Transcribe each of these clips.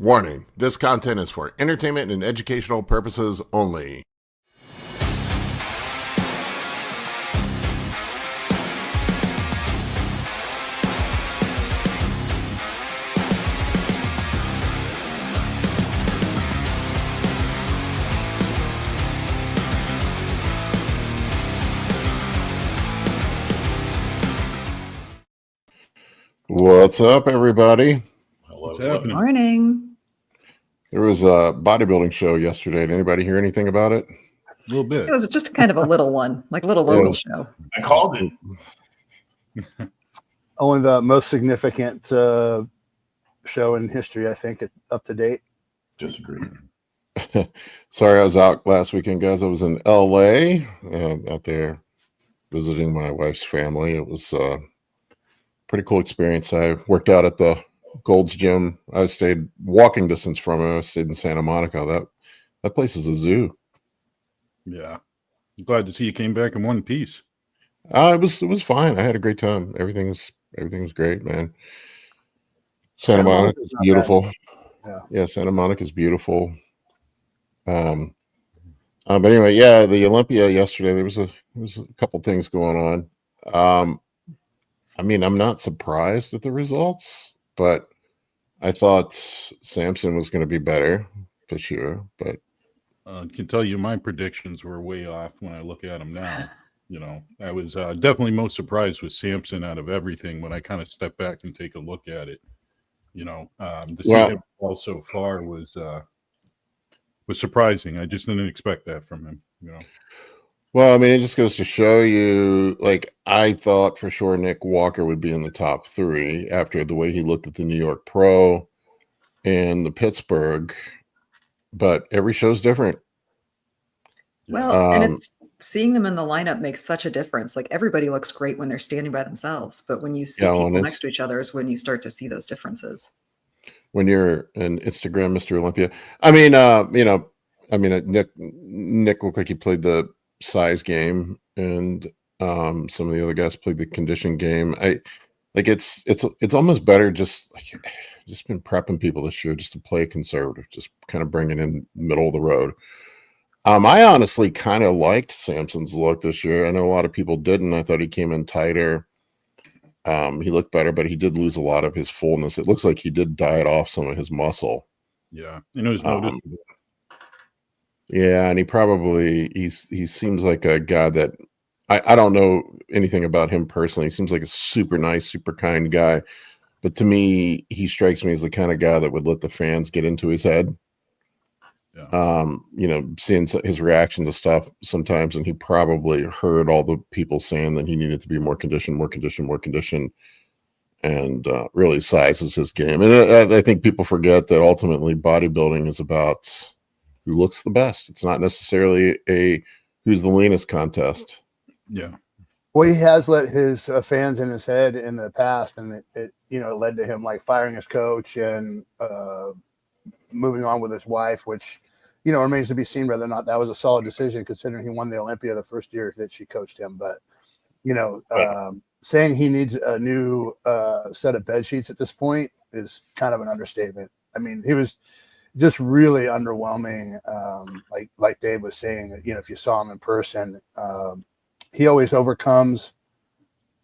Warning, this content is for entertainment and educational purposes only. What's up, everybody? Hello. Good morning. There was a bodybuilding show yesterday. Did anybody hear anything about it? A little bit. It was just kind of a little one, like a little local show. I called it. Only the most significant show in history, I think, up to date. Disagree. Sorry, I was out last weekend, guys. I was in LA, out there visiting my wife's family. It was a pretty cool experience. I worked out at the Gold's Gym. I stayed walking distance from it. I stayed in Santa Monica. That place is a zoo. Yeah. I'm glad to see you came back in one piece. It was fine. I had a great time. Everything was great, man. Santa Monica is beautiful. Yeah, Santa Monica is beautiful. But anyway, yeah, the Olympia yesterday, there was a couple things going on. I mean, I'm not surprised at the results, but I thought Samson was going to be better this year. But I can tell you my predictions were way off when I look at them now. You know, I was definitely most surprised with Samson out of everything when I kind of step back and take a look at it. You know, to see him fall so far was surprising. I just didn't expect that from him, you know. Well, I mean, it just goes to show you, like, I thought for sure Nick Walker would be in the top 3 after the way he looked at the New York Pro and the Pittsburgh, but every show's different. Well, and it's seeing them in the lineup makes such a difference. Like, everybody looks great when they're standing by themselves, but when you see people next to each other is when you start to see those differences. When you're an Instagram Mr. Olympia. I mean, Nick looked like he played the size game, and some of the other guys played the condition game. It's almost better just been prepping people this year just to play conservative, just kind of bring it in middle of the road. I honestly kind of liked Samson's look this year. I know a lot of people didn't. I thought he came in tighter. He looked better, but he did lose a lot of his fullness. It looks like he did diet off some of his muscle. Yeah, and it was noticeable. Yeah, and he seems like a guy that I don't know anything about him personally. He seems like a super nice, super kind guy. But to me, he strikes me as the kind of guy that would let the fans get into his head. Yeah. You know, seeing his reaction to stuff sometimes, and he probably heard all the people saying that he needed to be more conditioned, and really sizes his game. And I think people forget that ultimately bodybuilding is about who looks the best. It's not necessarily a who's the leanest contest. Yeah. Well, he has let his fans in his head in the past, and it led to him like firing his coach and moving on with his wife, which remains to be seen whether or not that was a solid decision considering he won the Olympia the first year that she coached him. But saying he needs a new set of bed sheets at this point is kind of an understatement. I mean, he was just really underwhelming. Like Dave was saying, if you saw him in person, he always overcomes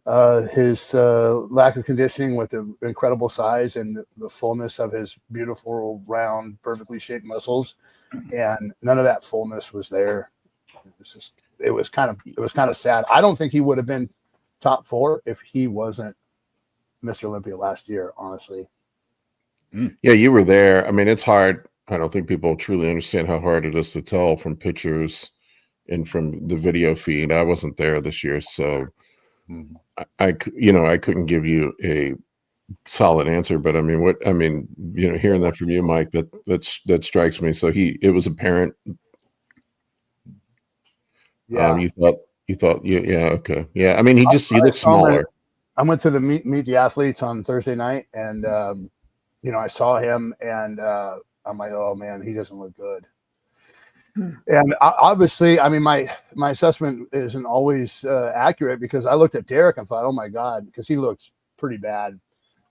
his lack of conditioning with the incredible size and the fullness of his beautiful, round, perfectly shaped muscles. And none of that fullness was there. It was kind of sad. I don't think he would have been top 4 if he wasn't Mr. Olympia last year, honestly. Yeah, you were there. I mean, it's hard. I don't think people truly understand how hard it is to tell from pictures and from the video feed. I wasn't there this year, so I couldn't give you a solid answer, but I mean, hearing that from you, Mike, that strikes me. So it was apparent. Yeah. You thought, yeah, okay. Yeah. I mean, he looks smaller. I went to the meet the athletes on Thursday night, and I saw him, and I'm like, oh man, he doesn't look good. And obviously, I mean, my assessment isn't always accurate, because I looked at Derek and thought, oh my God, because he looked pretty bad.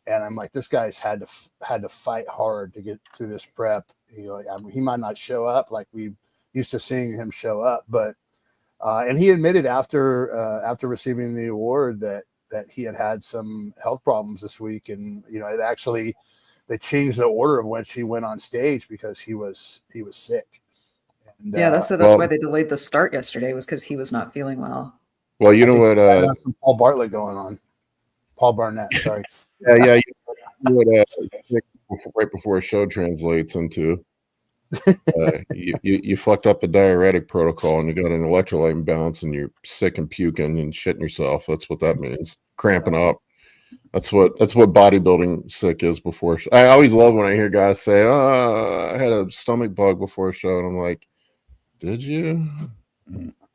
And I'm like, this guy's had to fight hard to get through this prep. I mean, he might not show up like we used to seeing him show up, but and he admitted after receiving the award that he had some health problems this week, and they changed the order of when she went on stage because he was sick. And, yeah, that's why they delayed the start yesterday, was because he was not feeling well. Well, you know what? Some Paul Bartlett going on. Paul Barnett, sorry. Yeah. Right before a show translates into you fucked up the diuretic protocol and you got an electrolyte imbalance and you're sick and puking and shitting yourself. That's what that means. Cramping up. That's what bodybuilding sick is before. I always love when I hear guys say, "Oh, I had a stomach bug before a show," and I'm like, "Did you?"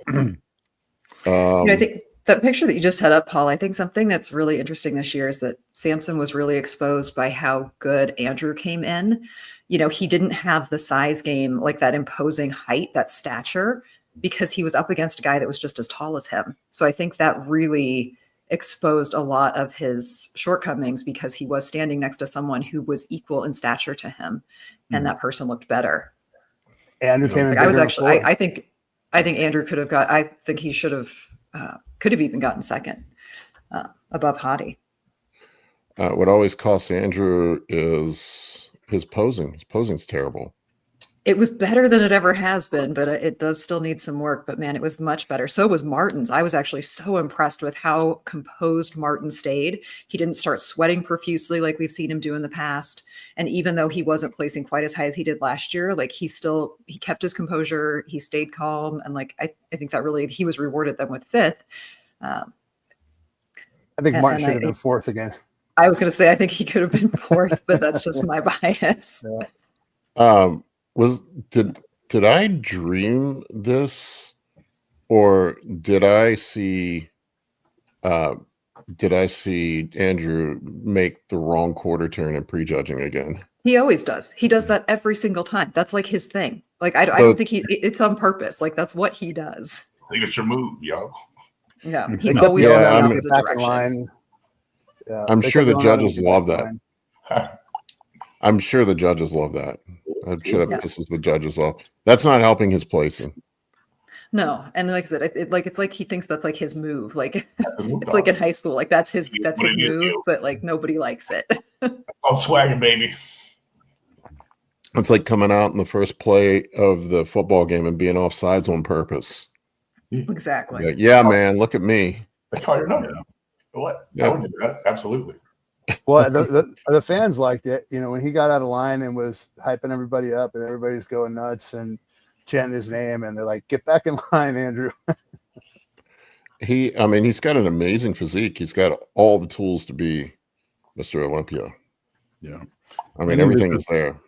I think that picture that you just had up, Paul, I think something that's really interesting this year is that Samson was really exposed by how good Andrew came in. He didn't have the size game, like that imposing height, that stature, because he was up against a guy that was just as tall as him. So I think that really exposed a lot of his shortcomings, because he was standing next to someone who was equal in stature to him, and that person looked better. Andrew came in. I think Andrew could have got. I think he should have. Could have even gotten second above Hadi. What always costs Andrew is his posing. His posing's terrible. It was better than it ever has been, but it does still need some work. But man, it was much better. So was Martin's. I was actually so impressed with how composed Martin stayed. He didn't start sweating profusely like we've seen him do in the past. And even though he wasn't placing quite as high as he did last year, like he kept his composure. He stayed calm. And like, I think that really, he was rewarded then with fifth. I think Martin should have been fourth again. I was going to say, I think he could have been fourth, but that's just my bias. Yeah. Did I dream this, or did I see Andrew make the wrong quarter turn in prejudging again? He always does. He does that every single time. That's like his thing. Like I don't think it's on purpose. Like that's what he does. Signature move, yo. No, he always goes the opposite direction. Line. Yeah, I'm sure the judges love that. I'm sure the judges love that. I'm sure that pisses the judges off. That's not helping his placing. No, and like I said, it's like he thinks that's like his move. Like it's like in high school, like that's his move, but like nobody likes it. I'm swagging, baby. It's like coming out in the first play of the football game and being offsides on purpose. Exactly. Like, yeah, man, look at me. They call your number. What? Yeah. I would do that. Absolutely. Well, the fans liked it. When he got out of line and was hyping everybody up, and everybody's going nuts and chanting his name, and they're like, "Get back in line, Andrew." He's got an amazing physique. He's got all the tools to be Mr. Olympia. Yeah, everything is there.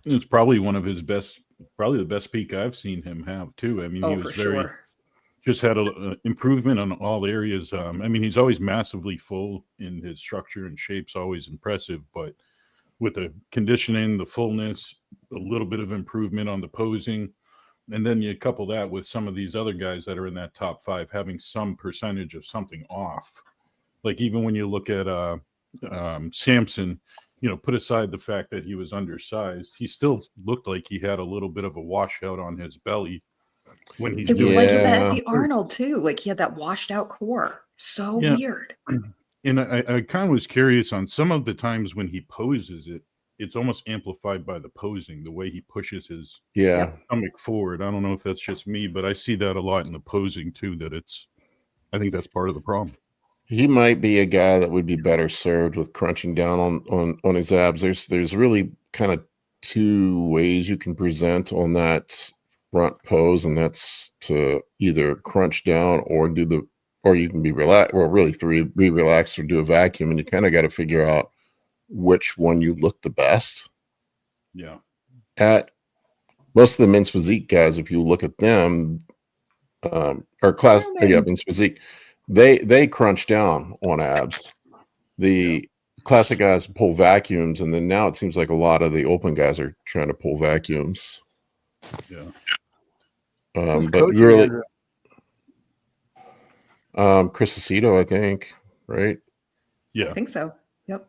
It's probably one of his best, probably the best peak I've seen him have too. He was just had a improvement on all areas. He's always massively full in his structure, and shape's always impressive, but with the conditioning, the fullness, a little bit of improvement on the posing, and then you couple that with some of these other guys that are in that top 5 having some percentage of something off. Like even when you look at Samson, put aside the fact that he was undersized, he still looked like he had a little bit of a washout on his belly. When it was like Eddie Arnold too, like he had that washed out core. So weird. And I kind of was curious on some of the times when he poses it's almost amplified by the posing, the way he pushes his stomach forward. I don't know if that's just me, but I see that a lot in the posing too, I think that's part of the problem. He might be a guy that would be better served with crunching down on his abs. There's really kind of 2 ways you can present on that front pose, and that's to either crunch down or do or you can be relaxed. Well, really, three: be relaxed or do a vacuum, and you kind of got to figure out which one you look the best Yeah. at. Most of the men's physique guys, if you look at them, or class, men's physique, they crunch down on abs. The classic guys pull vacuums, and then now it seems like a lot of the open guys are trying to pull vacuums. Yeah. But really, Chris Aceto, I think, right? Yeah. I think so. Yep.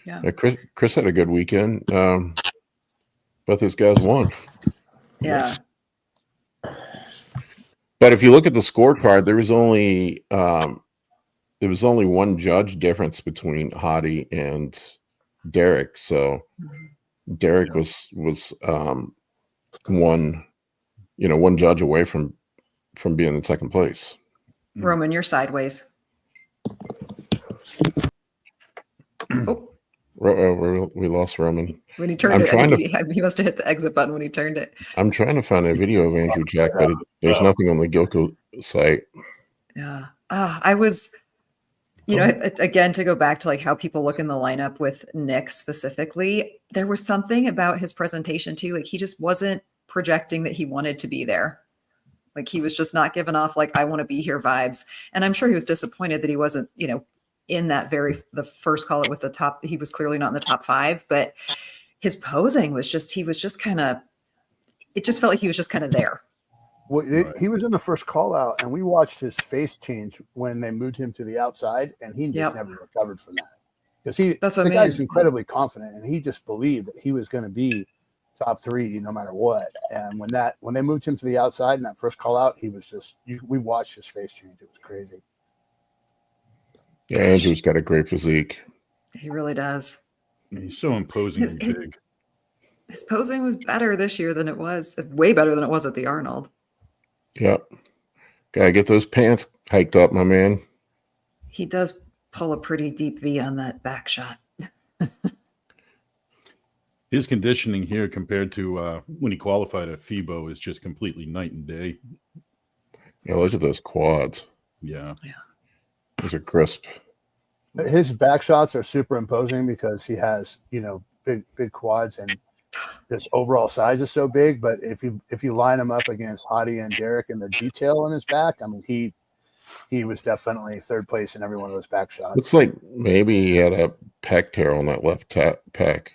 Yeah. Chris had a good weekend. Both those guys won. Yeah. But if you look at the scorecard, there was only one judge difference between Hadi and Derek. So Derek was one judge away from being in second place. Roman, you're sideways. Oh, we lost Roman. when he turned he must have hit the exit button when he turned it. I'm trying to find a video of Andrew Jack, but there's nothing on the Gilco site. Yeah. I was, again, to go back to like how people look in the lineup with Nick specifically, there was something about his presentation too. Like he just wasn't projecting that he wanted to be there. Like he was just not giving off like, I want to be here vibes. And I'm sure he was disappointed that he wasn't, in that the first call it with the top, he was clearly not in the top 5, but his posing was just, it just felt like he was just kind of there. Well, he was in the first call out, and we watched his face change when they moved him to the outside, and he just never recovered from that. Because the guy's incredibly confident, and he just believed that he was going to be top 3 no matter what. And when they moved him to the outside in that first call out, he was just we watched his face change. It was crazy. Yeah, Andrew's got a great physique. He really does. He's so imposing and big. His posing was better this year than it was, way better than it was at the Arnold. Yep. Gotta get those pants hiked up, my man. He does pull a pretty deep V on that back shot. His conditioning here compared to when he qualified at FIBO is just completely night and day. Yeah, look at those quads. Yeah. Those are crisp. His back shots are super imposing because he has, big quads, and his overall size is so big. But if you line him up against Hadi and Derek and the detail in his back, I mean, he was definitely third place in every one of those back shots. Looks like maybe he had a pec tear on that left pec.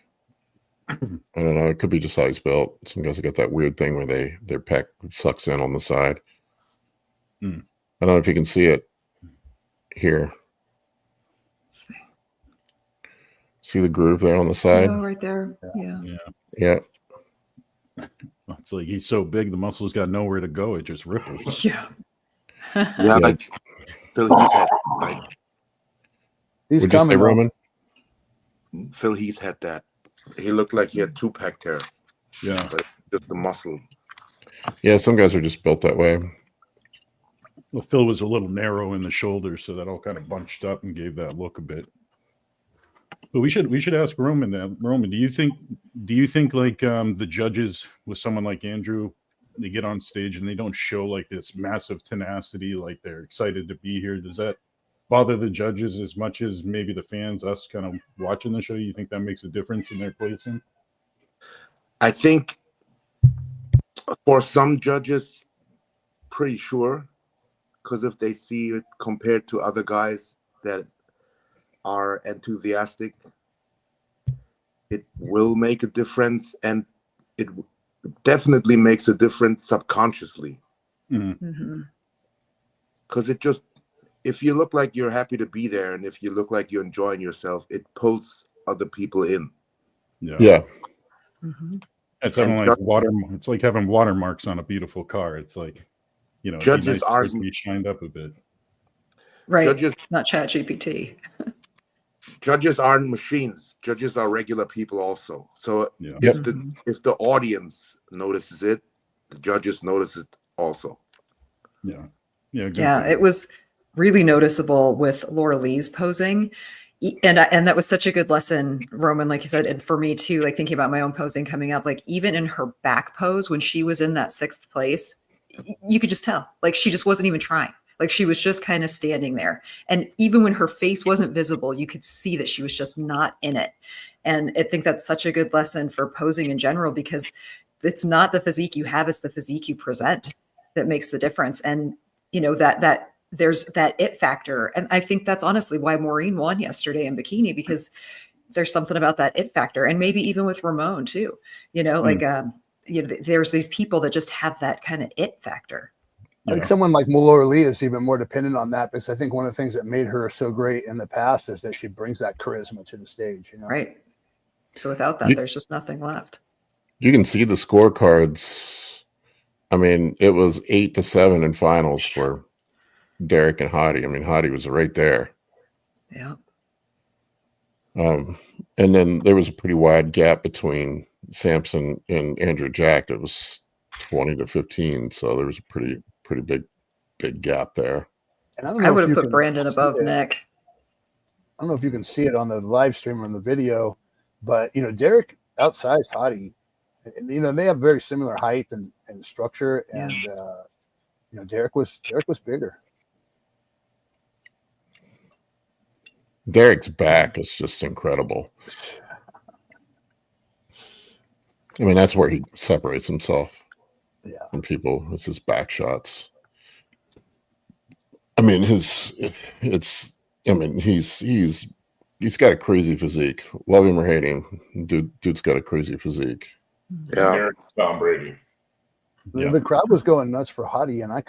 I don't know. It could be just how he's built. Some guys have got that weird thing where their pec sucks in on the side. I don't know if you can see it here. See the groove there on the side? Oh, right there. Yeah. It's like he's so big, the muscle's got nowhere to go. It just ripples. Yeah. Like Phil Heath had, He's Would you say, coming, Roman? Phil Heath had that. He looked like he had 2 pec tears. Yeah. But just the muscle. Yeah, some guys are just built that way. Well, Phil was a little narrow in the shoulders, so that all kind of bunched up and gave that look a bit. But we should ask Roman that. Roman, do you think like the judges with someone like Andrew, they get on stage and they don't show like this massive tenacity, like they're excited to be here? Does that bother the judges as much as maybe the fans, us kind of watching the show? You think that makes a difference in their placing? I think for some judges, pretty sure, because if they see it compared to other guys that are enthusiastic, it will make a difference, and it definitely makes a difference subconsciously. Because it just, if you look like you're happy to be there, and if you look like you're enjoying yourself, it pulls other people in. Yeah. It's like it's like having watermarks on a beautiful car. It's like, judges are be shined up a bit. Right. Judges, it's not ChatGPT. Judges aren't machines. Judges are regular people also. So if the audience notices it, the judges notice it also. Yeah. It was really noticeable with Laura Lee's posing. And that was such a good lesson, Roman, like you said, and for me too, like thinking about my own posing coming up, like even in her back pose, when she was in that 6th place, you could just tell, like she just wasn't even trying. Like she was just kind of standing there. And even when her face wasn't visible, you could see that she was just not in it. And I think that's such a good lesson for posing in general, because it's not the physique you have, it's the physique you present that makes the difference. And, you know, that there's that it factor. And I think that's honestly why Maureen won yesterday in bikini, because there's something about that it factor. And maybe even with Ramon too, you know, like, you know, there's these people that just have that kind of it factor. I think someone like Laura Lee is even more dependent on that, because I think one of the things that made her so great in the past is that she brings that charisma to the stage, you know? Right. So without that, there's just nothing left. You can see the scorecards. I mean, it was 8-7 in finals for Derek and Hadi. I mean, Hadi was right there. Yeah. And then there was a pretty wide gap between Samson and Andrew Jack. It was 20-15. So there was a pretty big gap there. And I don't know, I would if have you put can Brandon see above it. Nick. I don't know if you can see it on the live stream or in the video, but you know, Derek outsized Hadi. And, you know, they have very similar height and structure, and you know, Derek was bigger. Derek's back is just incredible. I mean, that's where he separates himself from people. It's his back shots. I mean, he's got a crazy physique. Love him or hate him, dude's got a crazy physique. Yeah. Derek Tom Brady. The crowd was going nuts for Hadi, and I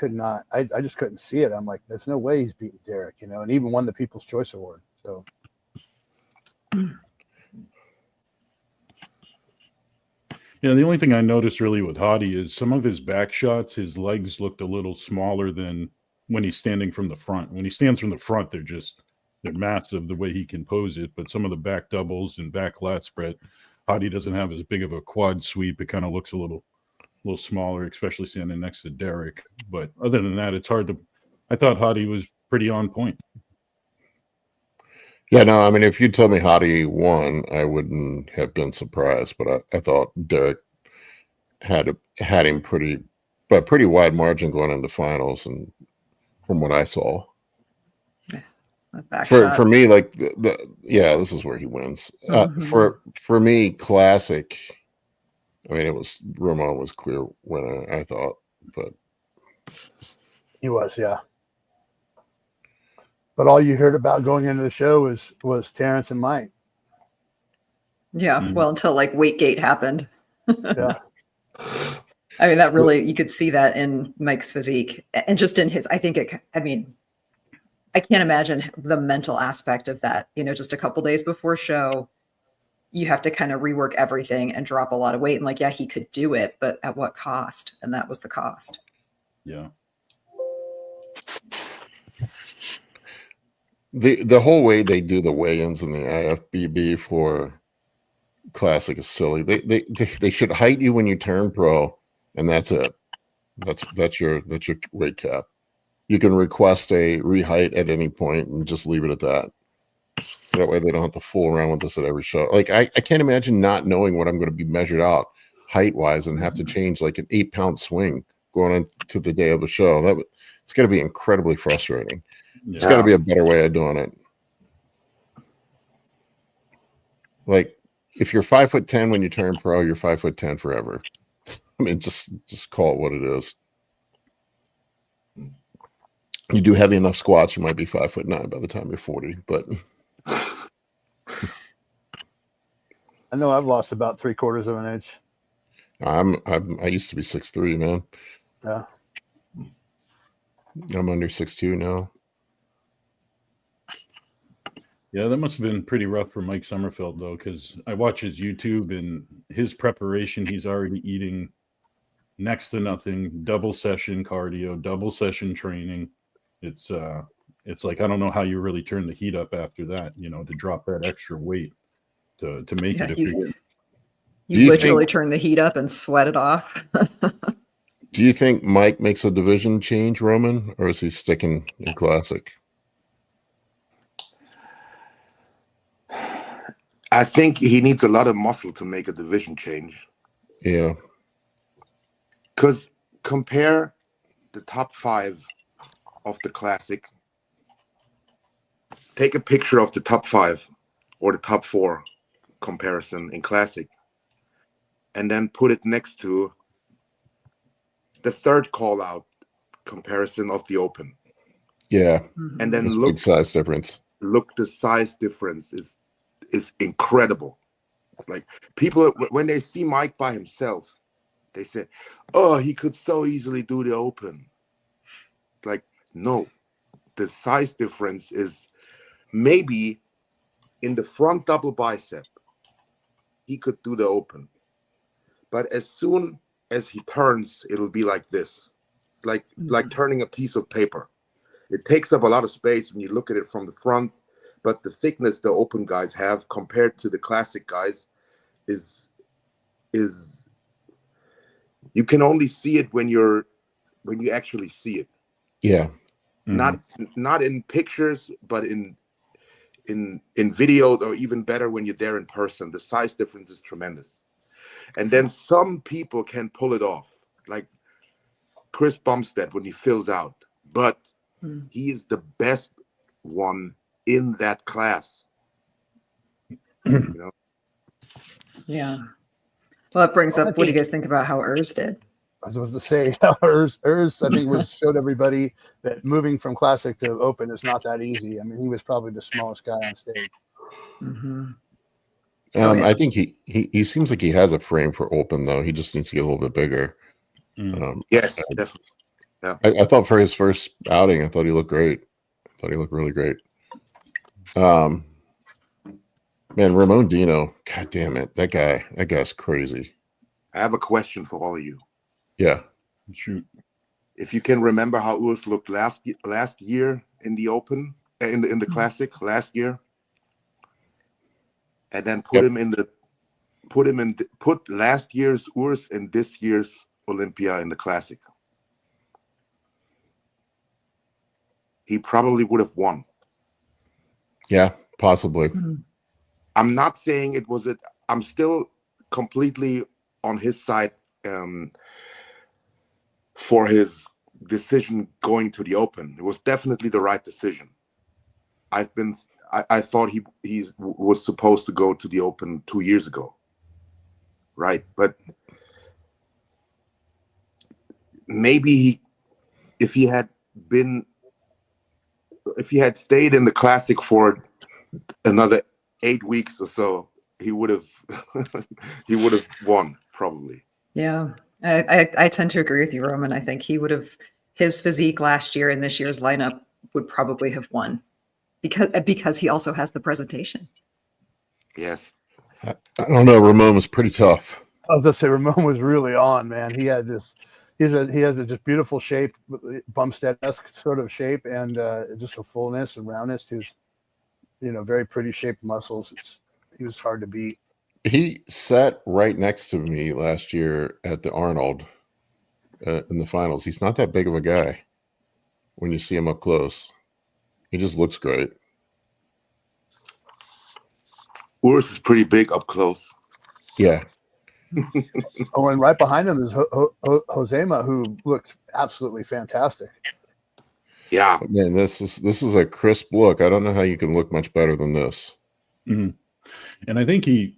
just couldn't see it. I'm like, there's no way he's beating Derek, you know, and even won the People's Choice Award. So Yeah, the only thing I noticed really with Hadi is some of his back shots, his legs looked a little smaller than when he's standing from the front. When he stands from the front, they're massive the way he can pose it. But some of the back doubles and back lat spread, Hadi doesn't have as big of a quad sweep. It kind of looks a little smaller, especially standing next to Derek. But other than that, it's hard to. I thought Hadi was pretty on point. Yeah, no, I mean, if you told me Hadi won, I wouldn't have been surprised. But I thought Derek had him pretty wide margin going into finals, and from what I saw, for me, like this is where he wins. For me, classic. I mean, Ramon was clear winner, I thought, but he was, yeah. But all you heard about going into the show was Terrence and Mike. Yeah, well, until like Weightgate happened. Yeah. I mean, that really, you could see that in Mike's physique and just in his, I can't imagine the mental aspect of that, you know, just a couple days before show, you have to kind of rework everything and drop a lot of weight. And like, yeah, he could do it, but at what cost? And that was the cost. Yeah. The whole way they do the weigh-ins in the IFBB for classic is silly. They should height you when you turn pro, and that's it. That's your weight cap. You can request a reheight at any point and just leave it at that. That way they don't have to fool around with this at every show. Like I can't imagine not knowing what I'm going to be measured out height-wise and have to change like an 8-pound swing going into the day of the show. It's going to be incredibly frustrating. It's got to be a better way of doing it. Like if you're 5'10" when you turn pro, you're 5'10" forever. I mean, just call it what it is. You do heavy enough squats, you might be 5'9" by the time you're 40. But I know I've lost about 3/4 of an inch. I used to be 6'3", man. Yeah. I'm under 6'2" now. Yeah, that must have been pretty rough for Mike Sommerfeld, though, because I watch his YouTube and his preparation, he's already eating next to nothing, double session cardio, double session training. It's like, I don't know how you really turn the heat up after that, you know, to drop that extra weight to make it. You literally turn the heat up and sweat it off. Do you think Mike makes a division change, Roman, or is he sticking in classic? I think he needs a lot of muscle to make a division change. of the classic. Take a picture of the top 5 or the top 4 comparison in classic, and then put it next to the third call out comparison of the open. Yeah. And then There's a look, big size difference. look, the size difference is incredible. It's like people, when they see Mike by himself, they say, oh, he could so easily do the open. It's like, no, the size difference is maybe in the front double bicep, he could do the open. But as soon as he turns, it'll be like this. It's like turning a piece of paper. It takes up a lot of space when you look at it from the front, but the thickness the open guys have compared to the classic guys is you can only see it when you actually see it. Yeah. Not in pictures, but in videos, or even better when you're there in person. The size difference is tremendous. And then some people can pull it off, like Chris Bumstead when he fills out, but he is the best one in that class. You know? Yeah. Well, that brings up, what do you guys think about how Urs did? I was supposed to say, Urs, I think, showed everybody that moving from classic to open is not that easy. I mean, he was probably the smallest guy on stage. I think he seems like he has a frame for open, though. He just needs to get a little bit bigger. Yes, definitely. Yeah. I thought for his first outing, I thought he looked great. I thought he looked really great. Man, Ramon Dino, God damn it, that guy's crazy. I have a question for all of you. Yeah. Shoot. If you can remember how Urs looked last year in the open, in the classic last year, and then put last year's Urs and this year's Olympia in the classic, he probably would have won. Yeah, possibly. I'm not saying it was I'm still completely on his side for his decision going to the open. It was definitely the right decision. I thought he was supposed to go to the open 2 years ago, right? But maybe if he had stayed in the classic for another 8 weeks or so, he would have won probably. Yeah, I tend to agree with you, Roman. I think his physique last year and this year's lineup would probably have won because he also has the presentation. Yes. I don't know. Ramon was pretty tough. I was gonna say Ramon was really on, man. He had this. He has a just beautiful shape, Bumstead-esque sort of shape, and just a fullness and roundness to his, very pretty shaped muscles. He was hard to beat. He sat right next to me last year at the Arnold in the finals. He's not that big of a guy when you see him up close. He just looks great. Urs is pretty big up close. Yeah. Oh, and right behind him is Josema, who looked absolutely fantastic. Yeah, but man, this is a crisp look. I don't know how you can look much better than this. And I think he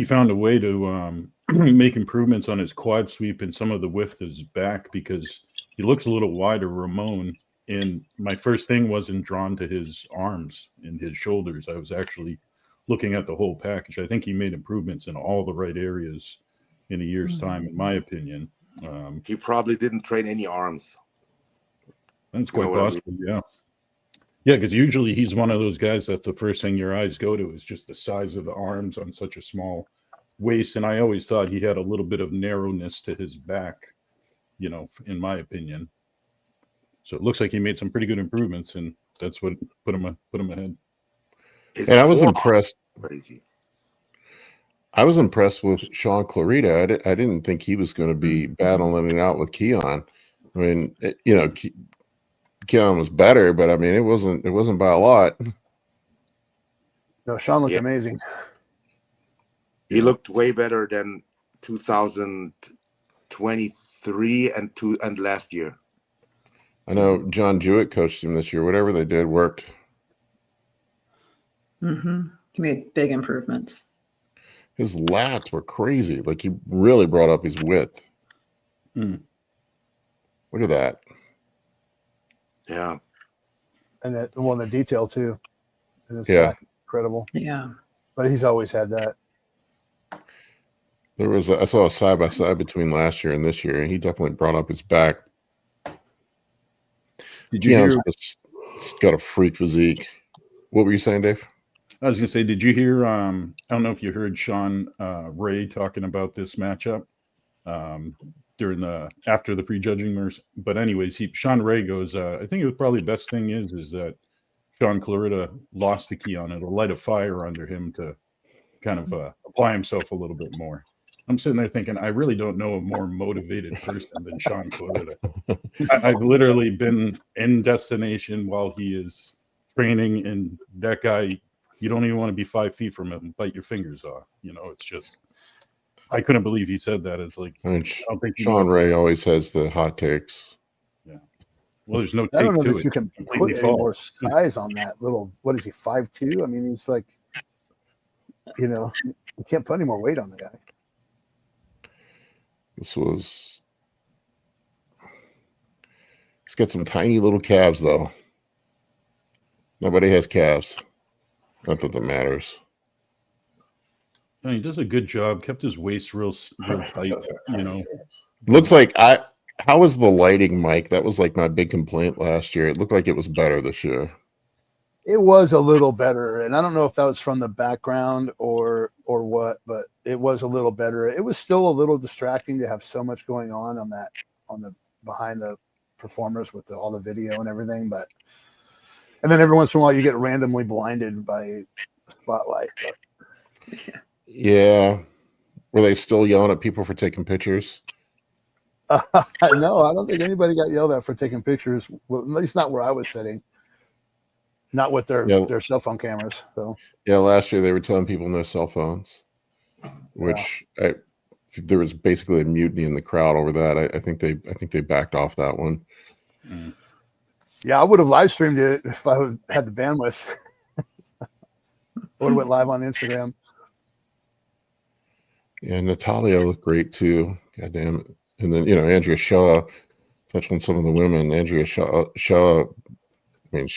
found a way to make improvements on his quad sweep and some of the width of his back, because he looks a little wider, Ramon. And my first thing wasn't drawn to his arms and his shoulders. I was actually looking at the whole package. I think he made improvements in all the right areas in a year's time, in my opinion. he probably didn't train any arms. That's quite possible, yeah. Yeah, because usually he's one of those guys that's the first thing your eyes go to is just the size of the arms on such a small waist. And I always thought he had a little bit of narrowness to his back, in my opinion. So it looks like he made some pretty good improvements, and that's what put him ahead. And I was impressed. Crazy. I was impressed with Shaun Clarida. I didn't think he was going to be battling it out with Keon. I mean, Keon was better, but I mean, it wasn't by a lot. No, Shaun looked amazing. He looked way better than 2023 and last year. I know John Jewett coached him this year. Whatever they did worked. He made big improvements. His lats were crazy. Like he really brought up his width. Mm. Look at that. Yeah. And that the detail too. Yeah. Incredible. Yeah. But he's always had that. I saw a side by side between last year and this year, and he definitely brought up his back. Did you hear? It's got a freak physique. What were you saying, Dave? I was going to say, did you hear? I don't know if you heard Shaun Ray talking about this matchup after the prejudging, but anyways, Shaun Ray goes. I think it was probably the best thing is that Shaun Clarida lost the key on it, or light a fire under him to kind of apply himself a little bit more. I'm sitting there thinking, I really don't know a more motivated person than Shaun Clarida. I've literally been in destination while he is training, and that guy, you don't even want to be 5 feet from him and bite your fingers off. You know, it's just, I couldn't believe he said that. It's like, I mean, I don't think Shaun Ray always has the hot takes. Yeah. Well, there's no I don't take know to that it. you can Completely put any more false. size on that little. What is he? 5'2"? I mean, he's like, you can't put any more weight on the guy. He's got some tiny little calves, though. Nobody has calves. Not that matters. No, he does a good job. Kept his waist real tight. You know, Looks like how was the lighting, Mike? That was like my big complaint last year. It looked like it was better this year. It was a little better, and I don't know if that was from the background or what, but it was a little better. It was still a little distracting to have so much going on the behind the performers with all the video and everything. And then every once in a while you get randomly blinded by a spotlight. Yeah. Were they still yelling at people for taking pictures? No, I don't think anybody got yelled at for taking pictures. Well, at least not where I was sitting. Not with their cell phone cameras. So yeah, last year they were telling people no cell phones, which there was basically a mutiny in the crowd over that. I think they backed off that one. Mm. Yeah, I would have live streamed it if I had the bandwidth. Would have went live on Instagram. Yeah, Natalia looked great too. God damn it. And then, Andrea Shaw, touched on some of the women. Andrea Shaw, I mean,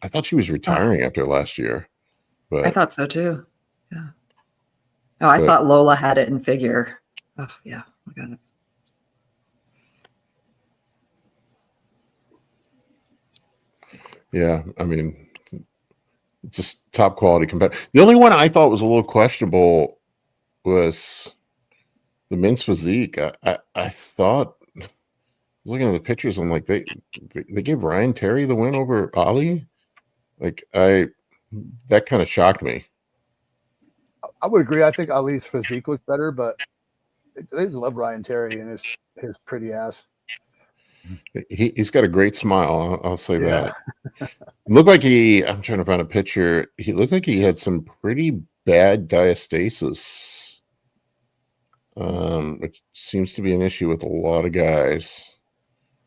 I thought she was retiring after last year. But I thought so too. Yeah. Oh, I thought Lola had it in figure. Oh, yeah. I got it. Yeah, I mean, just top quality competitor. The only one I thought was a little questionable was the men's physique. I thought, I was looking at the pictures, I'm like, they gave Ryan Terry the win over Ali. Like that kind of shocked me. I would agree. I think Ali's physique looked better, but they just love Ryan Terry and his pretty ass. He's got a great smile. I'll say that. Looked like I'm trying to find a picture. He looked like he had some pretty bad diastasis, which seems to be an issue with a lot of guys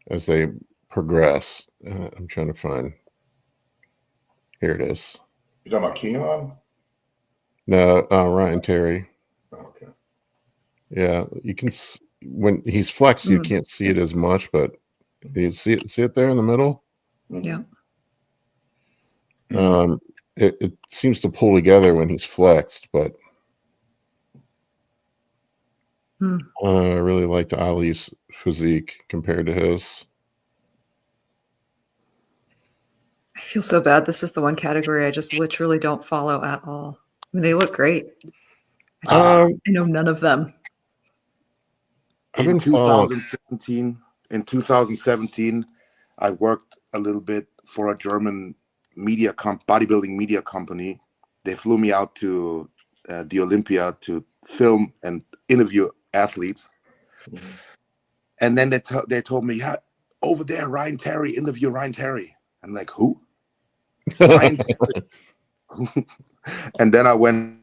as they progress. I'm trying to find. Here it is. You talking about Keon? No, Ryan Terry. Oh, okay. Yeah, you can when he's flexed, you can't see it as much, but you see it there in the middle. Yeah. It seems to pull together when he's flexed, but I really liked Ali's physique compared to his. I feel so bad. This is the one category I just literally don't follow at all. I mean, they look great. I know none of them. In 2017, I worked a little bit for a German bodybuilding media company. They flew me out to the Olympia to film and interview athletes. Mm-hmm. And then they told me, yeah, over there, Ryan Terry, interview Ryan Terry. I'm like, who? Ryan Terry. And then I went.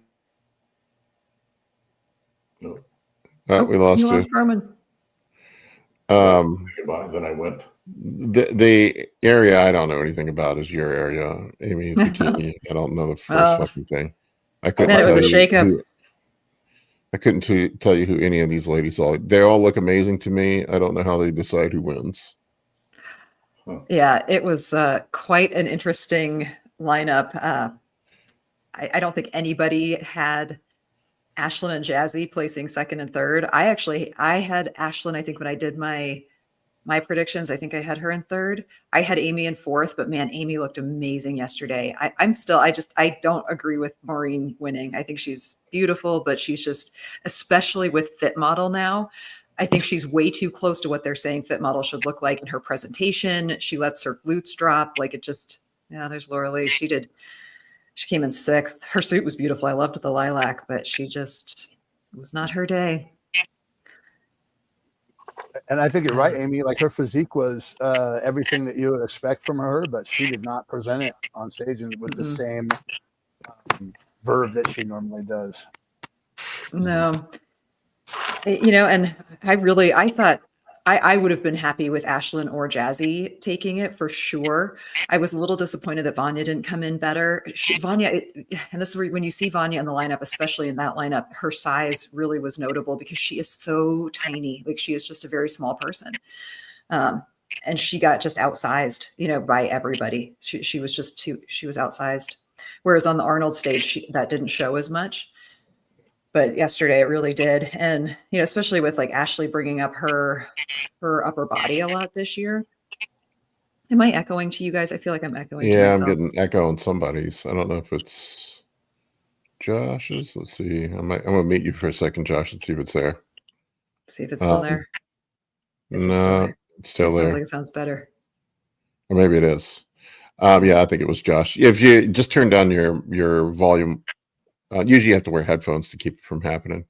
We lost you. Ramon. Then I went. The area I don't know anything about is your area, Amy. Bikini. I don't know the first Oh. fucking thing. I Man, couldn't it was tell a you shakeup. who, I couldn't tell you who any of these ladies are. They all look amazing to me. I don't know how they decide who wins. Yeah, it was quite an interesting lineup. I don't think anybody had Ashlyn and Jazzy placing second and third. I had Ashlyn, I think when I did my predictions, I think I had her in third. I had Amy in fourth, but man, Amy looked amazing yesterday. I don't agree with Maureen winning. I think she's beautiful, but she's just, especially with Fit Model now, I think she's way too close to what they're saying Fit Model should look like in her presentation. She lets her glutes drop. Like it just, yeah, there's Laura Lee. She came in sixth. Her suit was beautiful. I loved the lilac, but it was not her day. And I think you're right, Amy. Like her physique was everything that you would expect from her, but she did not present it on stage with the same verve that she normally does. No, and I thought I would have been happy with Ashlyn or Jazzy taking it for sure. I was a little disappointed that Vanya didn't come in better. And this is when you see Vanya in the lineup, especially in that lineup, her size really was notable because she is so tiny. Like she is just a very small person. And she got just outsized, by everybody. She was outsized. Whereas on the Arnold stage, that didn't show as much. But yesterday it really did. And, especially with like Ashley bringing up her upper body a lot this year. Am I echoing to you guys? I feel like I'm echoing to myself. I'm getting echo on somebody's. I don't know if it's Josh's. Let's see. I'm going to meet you for a second, Josh, and see if it's there. See if it's still there. No, it's still there. Sounds like it sounds better. Or maybe it is. Yeah, I think it was Josh. If you just turn down your volume, usually you have to wear headphones to keep it from happening.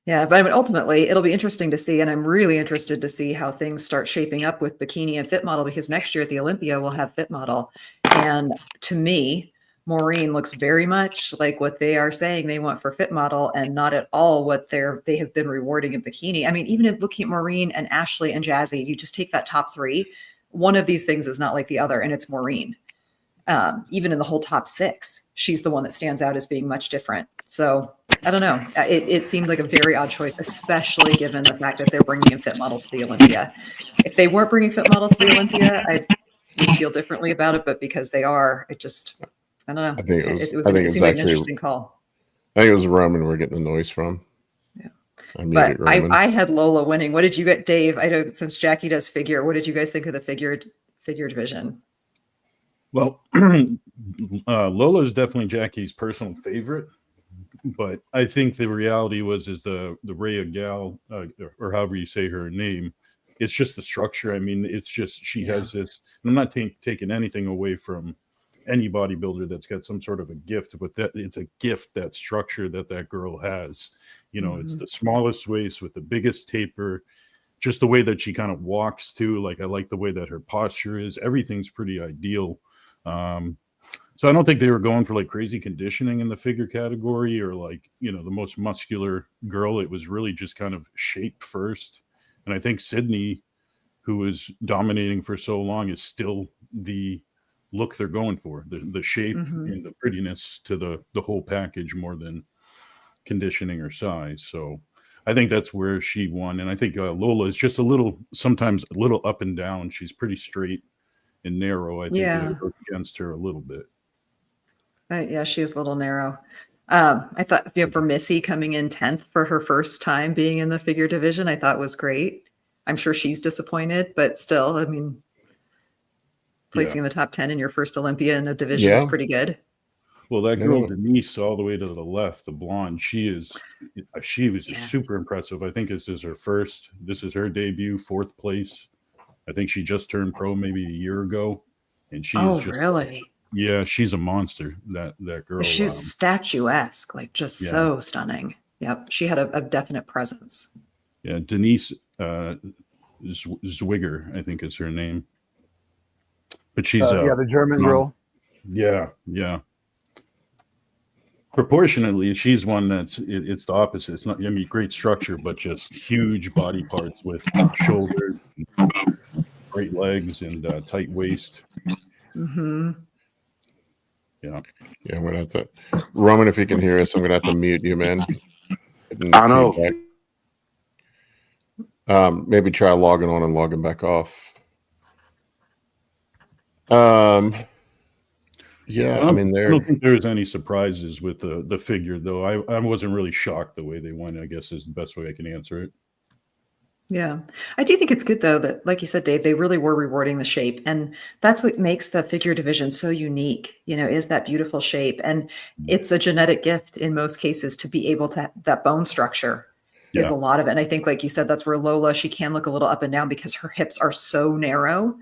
Yeah, but ultimately it'll be interesting to see, and I'm really interested to see how things start shaping up with Bikini and Fit Model, because next year at the Olympia we'll have Fit Model, and to me, Maureen looks very much like what they are saying they want for Fit Model, and not at all what they have been rewarding in Bikini. I mean, even if looking at Maureen and Ashley and Jazzy, you just take that top three. One of these things is not like the other, and it's Maureen. Even in the whole top six, she's the one that stands out as being much different. So I don't know. It seemed like a very odd choice, especially given the fact that they're bringing in Fit Model to the Olympia. If they weren't bringing Fit Model to the Olympia, I would feel differently about it. But because they are, I don't know. I think it seemed like an interesting call. I think it was Roman we're getting the noise from. Yeah. But I had Lola winning. What did you get, Dave? I know since Jackie does figure, what did you guys think of the figure division? Well, Lola is definitely Jackie's personal favorite, but I think the reality is the Rhea gal, or however you say her name, it's just the structure. I mean, it's just she has this. And I'm not taking anything away from any bodybuilder that's got some sort of a gift, but it's a gift, that structure that girl has. It's the smallest waist with the biggest taper. Just the way that she kind of walks too. Like I like the way that her posture is. Everything's pretty ideal. So I don't think they were going for like crazy conditioning in the figure category or like, the most muscular girl. It was really just kind of shape first. And I think Sydney, who was dominating for so long, is still the look they're going for, the shape and the prettiness to the whole package more than conditioning or size. So I think that's where she won. And I think Lola is just sometimes a little up and down. She's pretty straight and narrow. I think it worked against her a little bit. Yeah, she is a little narrow. I thought for Missy coming in 10th for her first time being in the figure division, I thought was great. I'm sure she's disappointed, but still, I mean, placing in the top 10 in your first Olympia in a division is pretty good. Well, that girl Denise, all the way to the left, the blonde, she was just super impressive. I think this is her debut, 4th place. I think she just turned pro maybe a year ago, and she's really? Yeah, she's a monster. That girl. She's statuesque, like just so stunning. Yep, she had a definite presence. Yeah, Denise Zwiger, I think is her name. But she's the German girl. Yeah. proportionately, she's one it's the opposite. It's not, I mean, great structure, but just huge body parts with shoulders, great legs, and tight waist. Mm-hmm. Yeah, I'm gonna have to, Roman, if you can hear us, I'm gonna have to mute you, man. I know. Feedback. Maybe try logging on and logging back off. Yeah, I mean, I don't think there's any surprises with the figure, though. I wasn't really shocked the way they went, I guess, is the best way I can answer it. Yeah. I do think it's good, though, that, like you said, Dave, they really were rewarding the shape. And that's what makes the figure division so unique, is that beautiful shape. And it's a genetic gift in most cases to be able to, that bone structure is a lot of it. And I think, like you said, that's where Lola, she can look a little up and down because her hips are so narrow.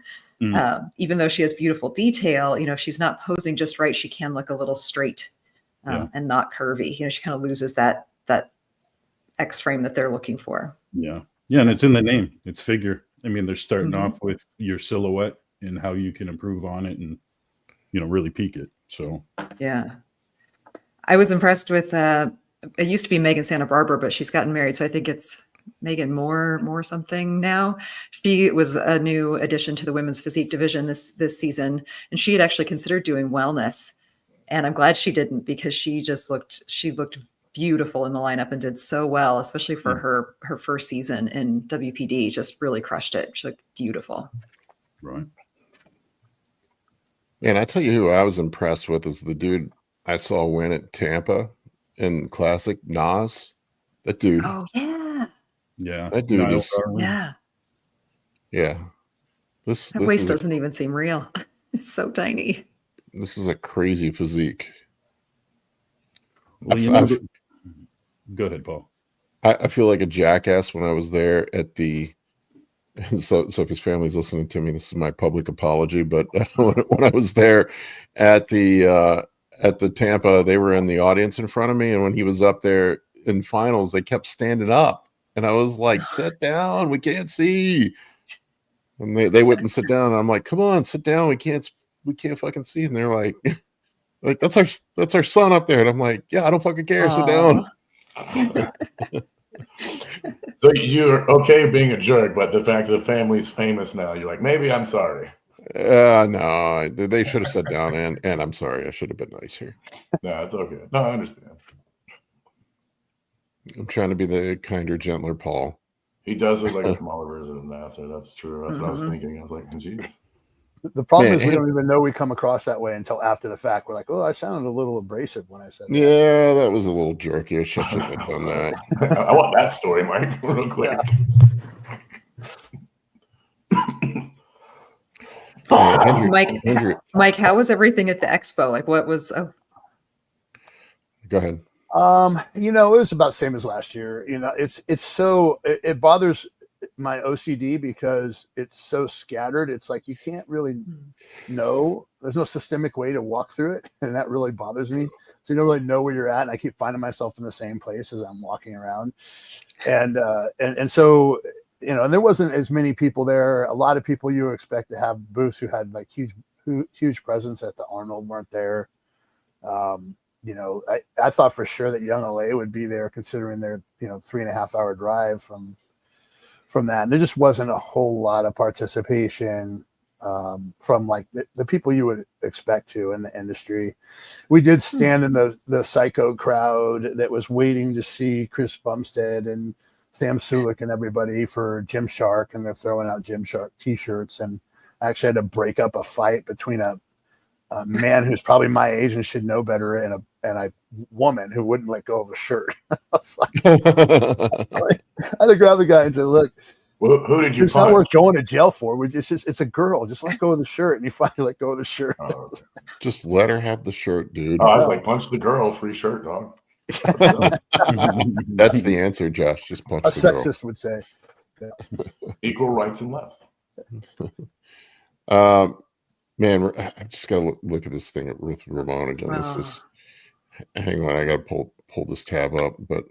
Even though she has beautiful detail, if she's not posing just right, she can look a little straight and not curvy. She kind of loses that X frame that they're looking for. Yeah. Yeah, and it's in the name. It's figure. I mean, they're starting off with your silhouette and how you can improve on it and, really peak it. So, yeah. I was impressed with, it used to be Megan Santa Barbara, but she's gotten married. So I think it's Megan Moore something now. She was a new addition to the women's physique division this season. And she had actually considered doing wellness. And I'm glad she didn't, because she looked beautiful in the lineup and did so well, especially for her first season in WPD. Just really crushed it. She looked beautiful. Right. And I tell you who I was impressed with is the dude I saw win at Tampa in Classic, Nas. That dude. Oh yeah. Yeah. That dude Niall, is. Yeah. Yeah. That waist doesn't even seem real. It's so tiny. This is a crazy physique. Well, go ahead, Paul. I feel like a jackass when I was there at the. So if his family's listening to me, this is my public apology. But when I was there at the Tampa, they were in the audience in front of me, and when he was up there in finals, they kept standing up, and I was like, "Sit down, we can't see." And they wouldn't sit down. And I'm like, "Come on, sit down, we can't fucking see." And they're like, that's our son up there, and I'm like, "Yeah, I don't fucking care, sit down." So you're okay being a jerk, but the fact that the family's famous now, you're like, maybe I'm sorry. No, they should have sat down, and I'm sorry, I should have been nicer. No, it's okay. No, I understand. I'm trying to be the kinder, gentler Paul. He does look like a smaller version of Nasser. That's true. That's what I was thinking. I was like, geez. The problem is we don't even know we come across that way until after the fact. We're like, oh, I sounded a little abrasive when I said that. Yeah, that was a little jerky. I should have done that. I want that story, Mike, real quick. Mike, how was everything at the expo? Like, what was? Oh. Go ahead. It was about the same as last year. It bothers my OCD because it's so scattered. It's like you can't really know. There's no systemic way to walk through it, and that really bothers me. So you don't really know where you're at, and I keep finding myself in the same place as I'm walking around. And so and there wasn't as many people there. A lot of people you would expect to have booths who had like huge presence at the Arnold weren't there. I thought for sure that Young LA would be there, considering their 3.5 hour drive from that, and there just wasn't a whole lot of participation from like the people you would expect to in the industry. We did stand in the psycho crowd that was waiting to see Chris Bumstead and Sam Sulik and everybody for Gymshark, and they're throwing out Gymshark t-shirts, and I actually had to break up a fight between a man who's probably my age and should know better and a woman who wouldn't let go of a shirt. I was like, I had to grab the guy and say, look, well, who did you it's not worth going to jail for. It's a girl. Just let go of the shirt. And he finally let go of the shirt. Oh, okay. Just let her have the shirt, dude. I was like, punch the girl, free shirt, dog. That's the answer, Josh. Just punch a the girl. sexist would say. Yeah. Equal rights and left. Man, I just gotta look at this thing with Ramon again. This is, hang on, I gotta pull this tab up. But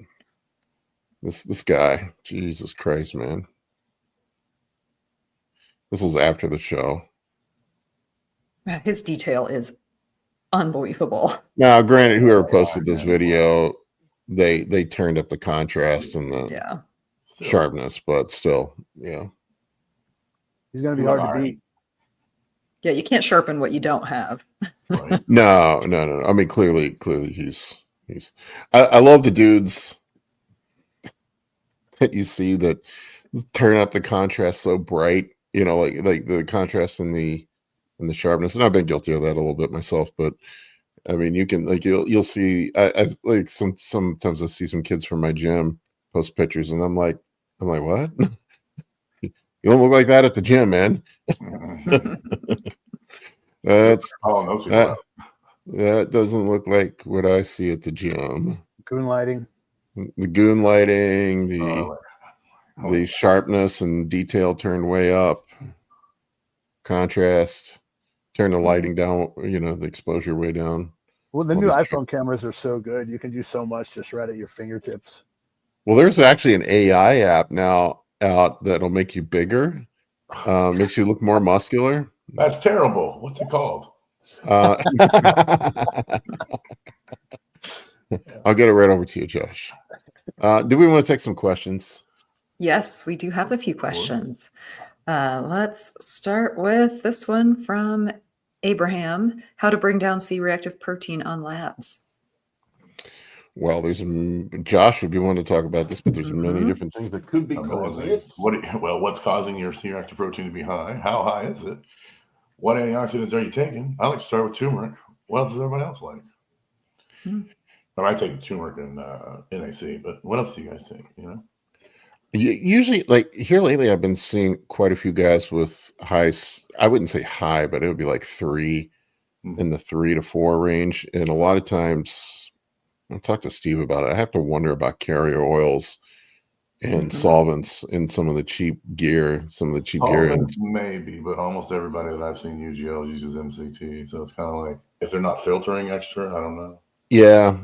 this guy, Jesus Christ, man. This was after the show. His detail is unbelievable. Now, granted, whoever posted this video, they turned up the contrast and the Yeah. sharpness, but still, yeah. He's going to be hard to beat. Yeah, you can't sharpen what you don't have. Right. No. I mean, clearly, he's. I love the dudes that you see that turn up the contrast so bright. You know, like the contrast and the sharpness. And I've been guilty of that a little bit myself, but I mean, you can like you'll see. I like sometimes I see some kids from my gym post pictures, and I'm like, what? You don't look like that at the gym, man. That's that doesn't look like what I see at the gym. Goon lighting. The goon lighting, the sharpness and detail turned way up. Contrast, turn the lighting down, you know, the exposure way down. Well, the new iPhone cameras are so good. You can do so much just right at your fingertips. Well, there's actually an AI app now out that'll make you bigger, makes you look more muscular. That's terrible. What's it called? I'll get it right over to you, Josh. Do we want to take some questions? Yes, we do have a few questions. Let's start with this one from Abraham. How to bring down C-reactive protein on labs? Well, there's Josh would be one to talk about this, but there's many different things that could be causing it. What's causing your C-reactive protein to be high? How high is it? What antioxidants are you taking? I like to start with turmeric. What else does everybody else like? I take turmeric and NAC, but what else do you guys take? You know, usually, like here lately, I've been seeing quite a few guys with high. I wouldn't say high, but it would be like 3 in the 3 to 4 range, and a lot of times. I'll talk to Steve about it. I have to wonder about carrier oils and solvents in some of the cheap gear. Maybe, but almost everybody that I've seen use gels uses MCT. So it's kind of like if they're not filtering extra, I don't know. Yeah,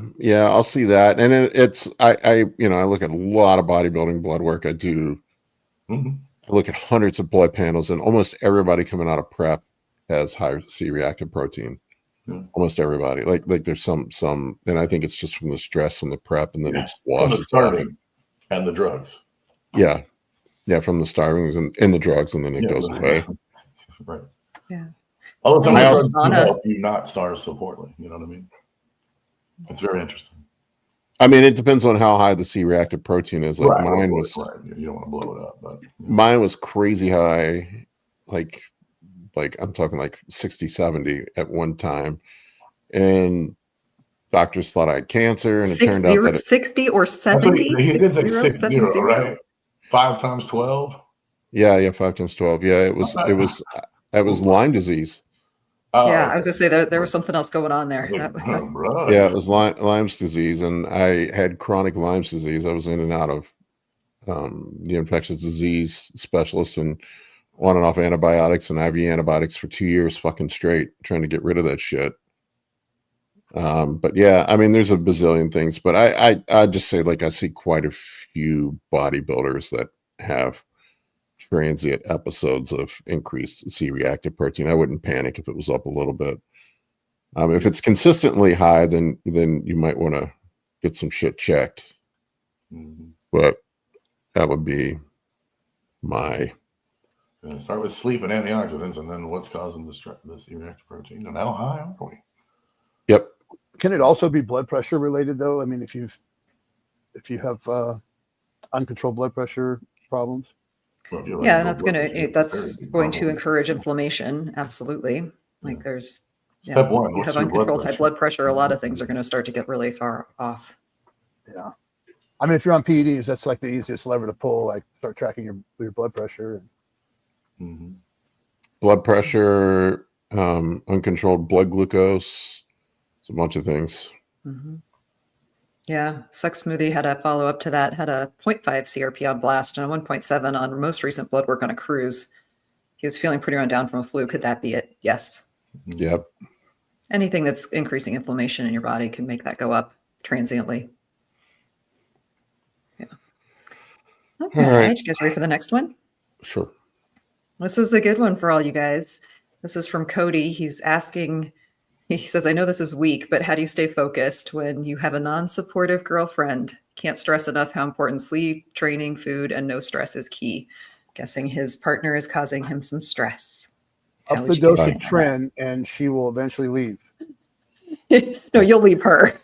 I'll see that. And I look at a lot of bodybuilding blood work. I do. I look at hundreds of blood panels, and almost everybody coming out of prep has high C-reactive protein. Almost everybody, like there's some, and I think it's just from the stress from the prep, and then it just washes off. And the drugs. Yeah, from the starving and the drugs, and then it goes away. Right. Yeah. Although some drugs help you not starve so poorly. You know what I mean? It's very interesting. I mean, it depends on how high the C-reactive protein is. Like mine was. Right. You don't want to blow it up, but mine was crazy high, like I'm talking like 60, 70 at one time. And doctors thought I had cancer, and it turned out that 60 or 70. He did say 60, right? 5 times 12. Yeah, 5 times 12. Yeah, it was Lyme disease. Yeah, I was gonna say that there was something else going on there. Yeah, it was Lyme's disease, and I had chronic Lyme's disease. I was in and out of the infectious disease specialist and on and off antibiotics and IV antibiotics for 2 years fucking straight, trying to get rid of that shit. But yeah, I mean, there's a bazillion things, but I just say, like, I see quite a few bodybuilders that have transient episodes of increased C-reactive protein. I wouldn't panic if it was up a little bit. If it's consistently high, then you might want to get some shit checked. But that would be my. Start with sleep and antioxidants, and then what's causing the C-reactive protein, and how high are we? Yep. Can it also be blood pressure related, though? I mean, if you have uncontrolled blood pressure problems. Yeah, that's going to encourage inflammation. Absolutely. Like there's step one. You have uncontrolled high blood pressure. A lot of things are going to start to get really far off. Yeah. I mean, if you're on PEDs, that's like the easiest lever to pull. Like start tracking your blood pressure. Blood pressure, uncontrolled blood glucose. It's a bunch of things. Yeah, Sex Smoothie had a follow-up to that, had a 0.5 CRP on blast and a 1.7 on most recent blood work on a cruise. He was feeling pretty run down from a flu. Could that be it? Yes. Yep. Anything that's increasing inflammation in your body can make that go up transiently. Yeah. Okay. All right. You guys ready for the next one? Sure. This is a good one for all you guys. This is from Cody. He's asking, He says, I know this is weak, but how do you stay focused when you have a non-supportive girlfriend? Can't stress enough how important sleep, training, food, and no stress is key. Guessing his partner is causing him some stress. How Up would the you guys dose of handle Tren, and she will eventually leave. that? No, you'll leave her.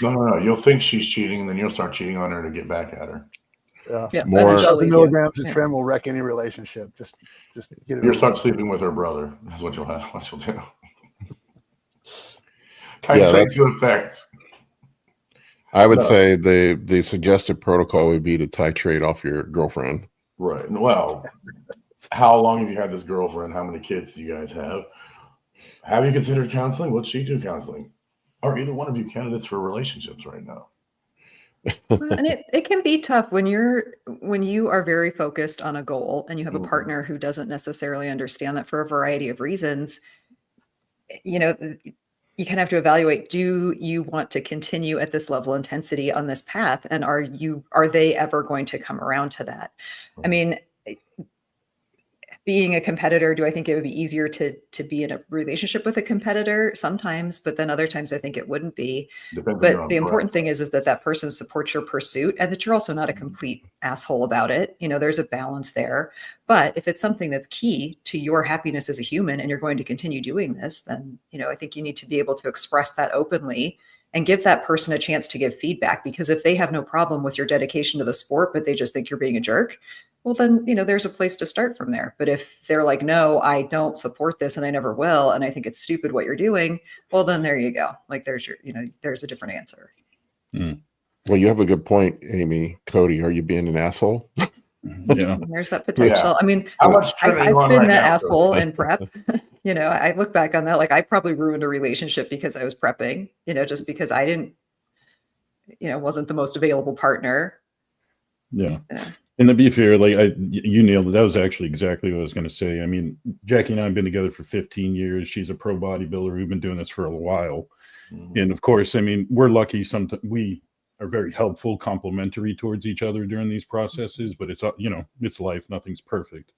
No. You'll think she's cheating, and then you'll start cheating on her to get back at her. Yeah, More- and then she'll 1,000 leave you. milligrams of Yeah. Tren will wreck any relationship. Just get it. You'll over start with. sleeping with her brother. That's what you'll have. What you'll do. Yeah, Titrate that's- to effects. I would No. say the suggested protocol would be to titrate off your girlfriend. Right. Well, how long have you had this girlfriend? How many kids do you guys have? Have you considered counseling? Would she do counseling? Are either one of you candidates for relationships right now? Well, and it can be tough when you are very focused on a goal and you have a Mhm. partner who doesn't necessarily understand that for a variety of reasons. You know, you kind of have to evaluate, do you want to continue at this level of intensity on this path? And are they ever going to come around to that? I mean, being a competitor, do I think it would be easier to be in a relationship with a competitor? Sometimes, but then other times I think it wouldn't be. Depends on your But own the important breath. thing is that person supports your pursuit and that you're also not a complete asshole about it. You know, there's a balance there. But if it's something that's key to your happiness as a human and you're going to continue doing this, then, you know, I think you need to be able to express that openly and give that person a chance to give feedback. Because if they have no problem with your dedication to the sport, but they just think you're being a jerk, well, then, you know, there's a place to start from there. But if they're like, no, I don't support this and I never will, and I think it's stupid what you're doing, well, then there you go. Like there's there's a different answer. Well, you have a good point, Amy. Cody, are you being an asshole? Yeah. And there's that potential. Yeah. I mean, How much trim are you I've on been right that now, asshole Cody? in prep. You know, I look back on that, like I probably ruined a relationship because I was prepping, you know, just because I didn't, you know, wasn't the most available partner. Yeah. Yeah. And to be fair, like you nailed it. That was actually exactly what I was going to say. I mean, Jackie and I have been together for 15 years. She's a pro bodybuilder. We've been doing this for a while. Mhm. And of course, I mean, we're lucky. Sometimes we are very helpful, complimentary towards each other during these processes, but it's, you know, it's life. Nothing's perfect.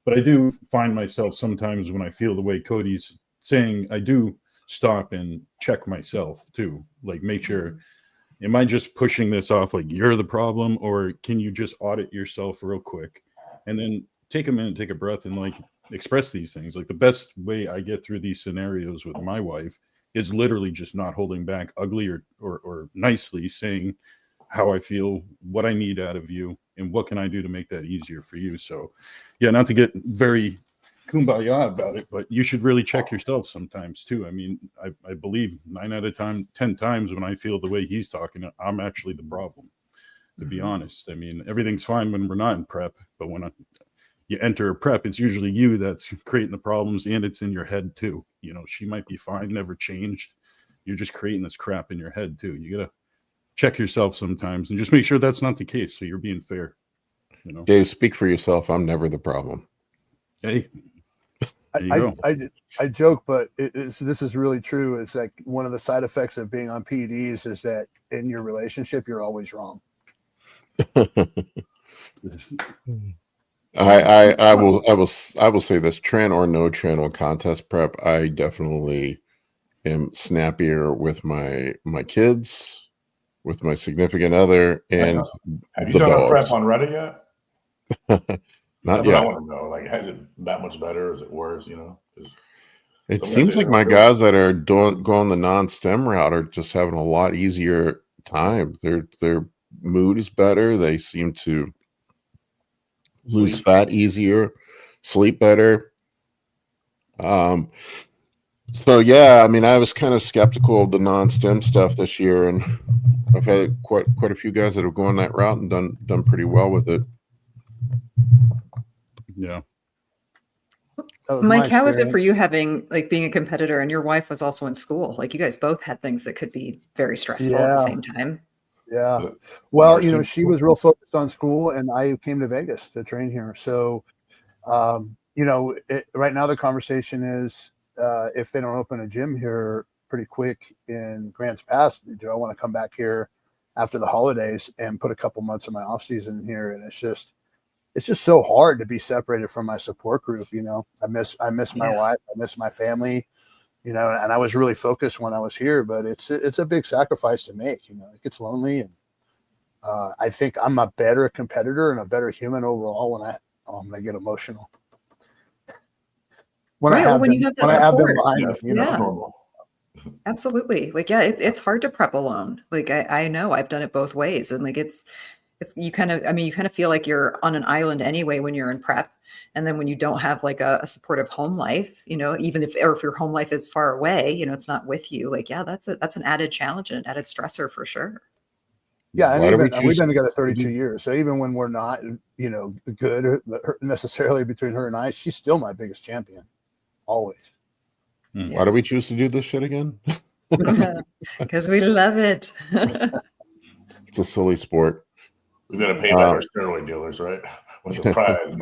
But I do find myself sometimes when I feel the way Cody's saying, I do stop and check myself too. Like make sure, am I just pushing this off like you're the problem, or can you just audit yourself real quick and then take a minute, take a breath, and like express these things? Like the best way I get through these scenarios with my wife is literally just not holding back, ugly or nicely saying how I feel, what I need out of you, and what can I do to make that easier for you. So yeah, not to get very kumbaya about it, but you should really check yourself sometimes too. I mean, I believe 9 out of 10 times when I feel the way he's talking, I'm actually the problem, to be honest. I mean, everything's fine when we're not in prep, but when you enter a prep, it's usually you that's creating the problems, and it's in your head too. You know, she might be fine, never changed. You're just creating this crap in your head too. You gotta check yourself sometimes and just make sure that's not the case, so you're being fair. You know, Dave, speak for yourself. I'm never the problem. hey, there you go. I joke, but this is really true. It's like one of the side effects of being on PEDs is that in your relationship, you're always wrong. I will say this: trend or no trend on contest prep, I definitely am snappier with my kids, with my significant other, and Have you the done a prep dogs. on Reddit yet? Not That's what I yet. want to know. Like, is it that much better? Is it worse? You know, It Some seems guys like are my really- guys that are going the non-stem route are just having a lot easier time. Their mood is better. They seem to lose Sleep. fat easier, sleep better. So yeah, I mean, I was kind of skeptical of the non-stem stuff this year, and I've had quite a few guys that have gone that route and done pretty well with it. Yeah. That was my Mike, how is it for experience. you having like being a competitor and your wife was also in school? Like you guys both had things that could be very stressful at the Yeah. same time. Yeah. But Well, nursing she was real focused on school, and I came to Vegas to train here. So, right now the conversation is if they don't open a gym here pretty quick in Grants Pass, do I want to come back here after the holidays and put a couple months of my off season here? And it's just so hard to be separated from my support group. I miss my Yeah. wife. I miss my family. and I was really focused when I was here, but it's a big sacrifice to make. It gets lonely, and I think I'm a better competitor and a better human overall when I get emotional. When I have them behind me, that's normal. Absolutely. Like, yeah, it's hard to prep alone. Like I know I've done it both ways. And like, it's you kind of feel like you're on an island anyway when you're in prep. And then when you don't have like a supportive home life, even if your home life is far away, it's not with you. Like, yeah, that's an added challenge and an added stressor for sure. Yeah. And we've been together 32 years. So even when we're not, good necessarily between her and I, she's still my biggest champion. Always. Yeah. Why do we choose to do this shit again? Because we love it. It's a silly sport. We've got to pay back our steroid dealers, right? What's the prize?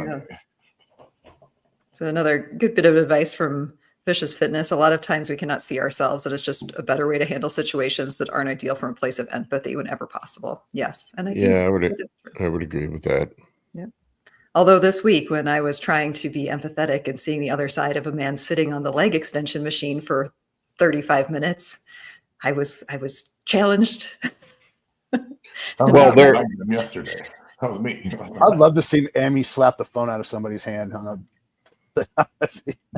So another good bit of advice from Vicious Fitness. A lot of times we cannot see ourselves, and it's just a better way to handle situations that aren't ideal from a place of empathy whenever possible. Yes. And I would agree with that. Yeah. Although this week, when I was trying to be empathetic and seeing the other side of a man sitting on the leg extension machine for 35 minutes, I was challenged. Well, there yesterday. That was me. I'd love to see Amy slap the phone out of somebody's hand.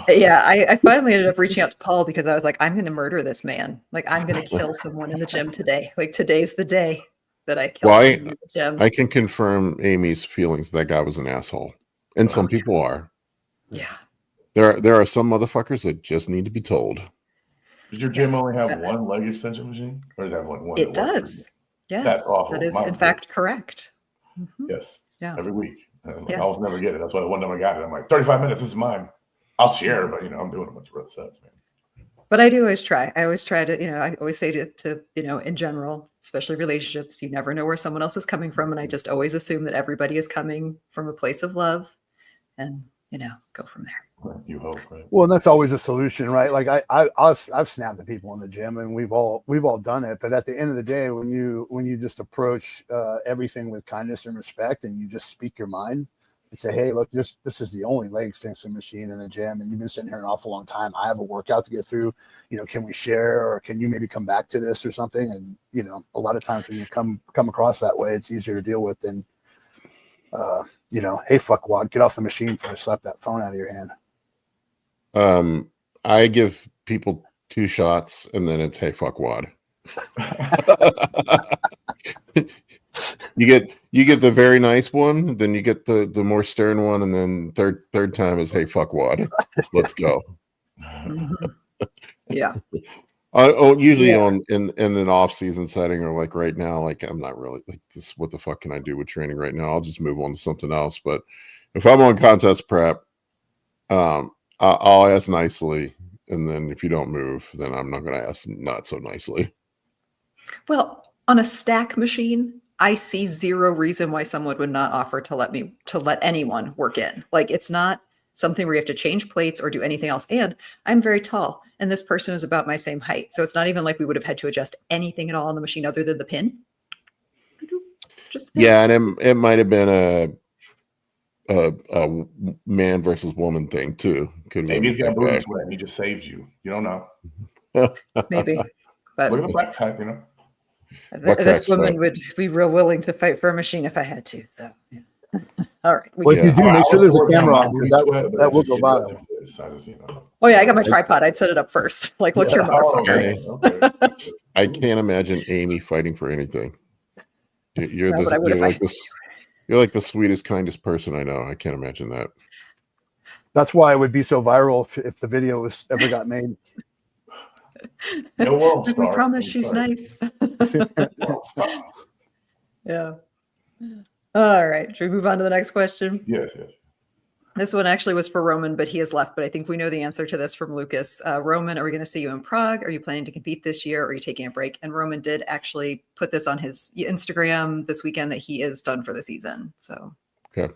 Yeah, I finally ended up reaching out to Paul because I was like, I'm going to murder this man. Like, I'm going to kill someone in the gym today. Like, today's the day that I kill someone in the gym. I can confirm Amy's feelings. That guy was an asshole. And some people are. Yeah. There are some motherfuckers that just need to be told. Does your gym only have one leg extension machine? Or does it have like one? It does. Yes. That's awful. That is, in fact, correct. Mm-hmm. Yes. Yeah. Every week. I always never get it. That's why the one time I got it, I'm like, 35 minutes, this is mine. I'll share, but I'm doing a bunch of road sets, man. But I do always try. I always try to, I always say to in general, especially relationships, you never know where someone else is coming from. And I just always assume that everybody is coming from a place of love and, go from there. You hope, right? Well, and that's always a solution, right? Like I've snapped at people in the gym, and we've all done it. But at the end of the day, when you just approach everything with kindness and respect, and you just speak your mind and say, hey, look, this is the only leg extension machine in the gym, and you've been sitting here an awful long time. I have a workout to get through. Can we share, or can you maybe come back to this or something? And a lot of times when you come across that way, it's easier to deal with than hey, fuckwad, get off the machine before I slap that phone out of your hand. I give people 2 shots, and then it's hey, fuckwad. You get the very nice one, then you get the more stern one, and then third time is hey, fuckwad. Let's go. Yeah. Usually in an off-season setting, or like right now, like I'm not really like this. What the fuck can I do with training right now? I'll just move on to something else. But if I'm on contest prep, I'll ask nicely, and then if you don't move, then I'm not going to ask not so nicely. Well, on a stack machine, I see zero reason why someone would not offer to let anyone work in. Like, it's not something where you have to change plates or do anything else. And I'm very tall, and this person is about my same height. So it's not even like we would have had to adjust anything at all on the machine other than the pin. Just the pin. Yeah, and it might have been a man versus woman thing too. Maybe he's got booty sweat and he just saved you. You don't know. Maybe. But look at the black type, this woman would be real willing to fight for a machine if I had to. So yeah. All right. Well, if you do, make sure there's a camera on, because that will go viral. Oh yeah, I got my tripod. I'd set it up first. Like, look here, motherfucker. Okay. I can't imagine Amy fighting for anything. You're like the sweetest, kindest person I know. I can't imagine that. That's why it would be so viral if the video was ever got made. No world I star. promise she's nice. Yeah. All right. Should we move on to the next question? Yes. This one actually was for Roman, but he has left. But I think we know the answer to this from Lucas. Roman, are we going to see you in Prague? Are you planning to compete this year? Or are you taking a break? And Roman did actually put this on his Instagram this weekend that he is done for the season. So okay.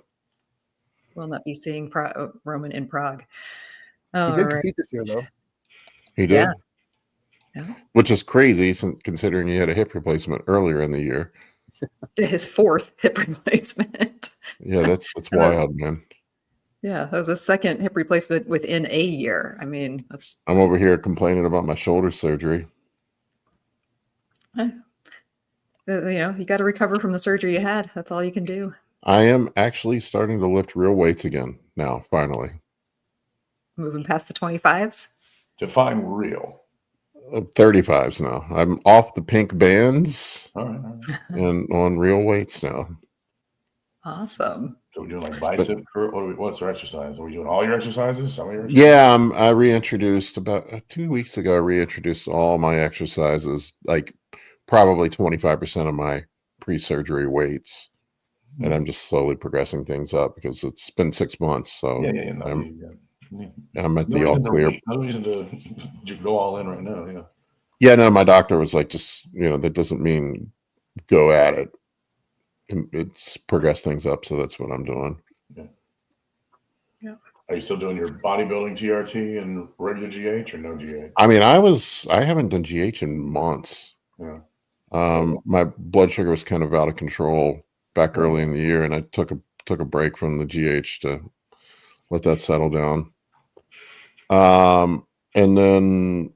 We'll not be seeing Roman in Prague. He did compete this year, though. He did. Yeah. Which is crazy, considering he had a hip replacement earlier in the year. His 4th hip replacement. Yeah, that's wild, man. Yeah, that was a second hip replacement within a year. I mean, that's I'm over here complaining about my shoulder surgery. you got to recover from the surgery you had. That's all you can do. I am actually starting to lift real weights again now, finally. Moving past the 25s. Define real. 35s now. I'm off the pink bands All right. and on real weights now. Awesome. So we're doing like bicep curl. What's our exercise? Are we doing all your exercises? Some of your Yeah, I reintroduced about 2 weeks ago. I reintroduced all my exercises, like probably 25% of my pre-surgery weights, and I'm just slowly progressing things up because it's been 6 months. So Yeah. I'm at the all clear. No reason to go all in right now. Yeah. Yeah, no, my doctor was like, just that doesn't mean go at it. It's progress things up, so that's what I'm doing. Yeah. Are you still doing your bodybuilding TRT and regular GH or no GH? I mean, I haven't done GH in months. Yeah. My blood sugar was kind of out of control back early in the year, and I took a break from the GH to let that settle down. And then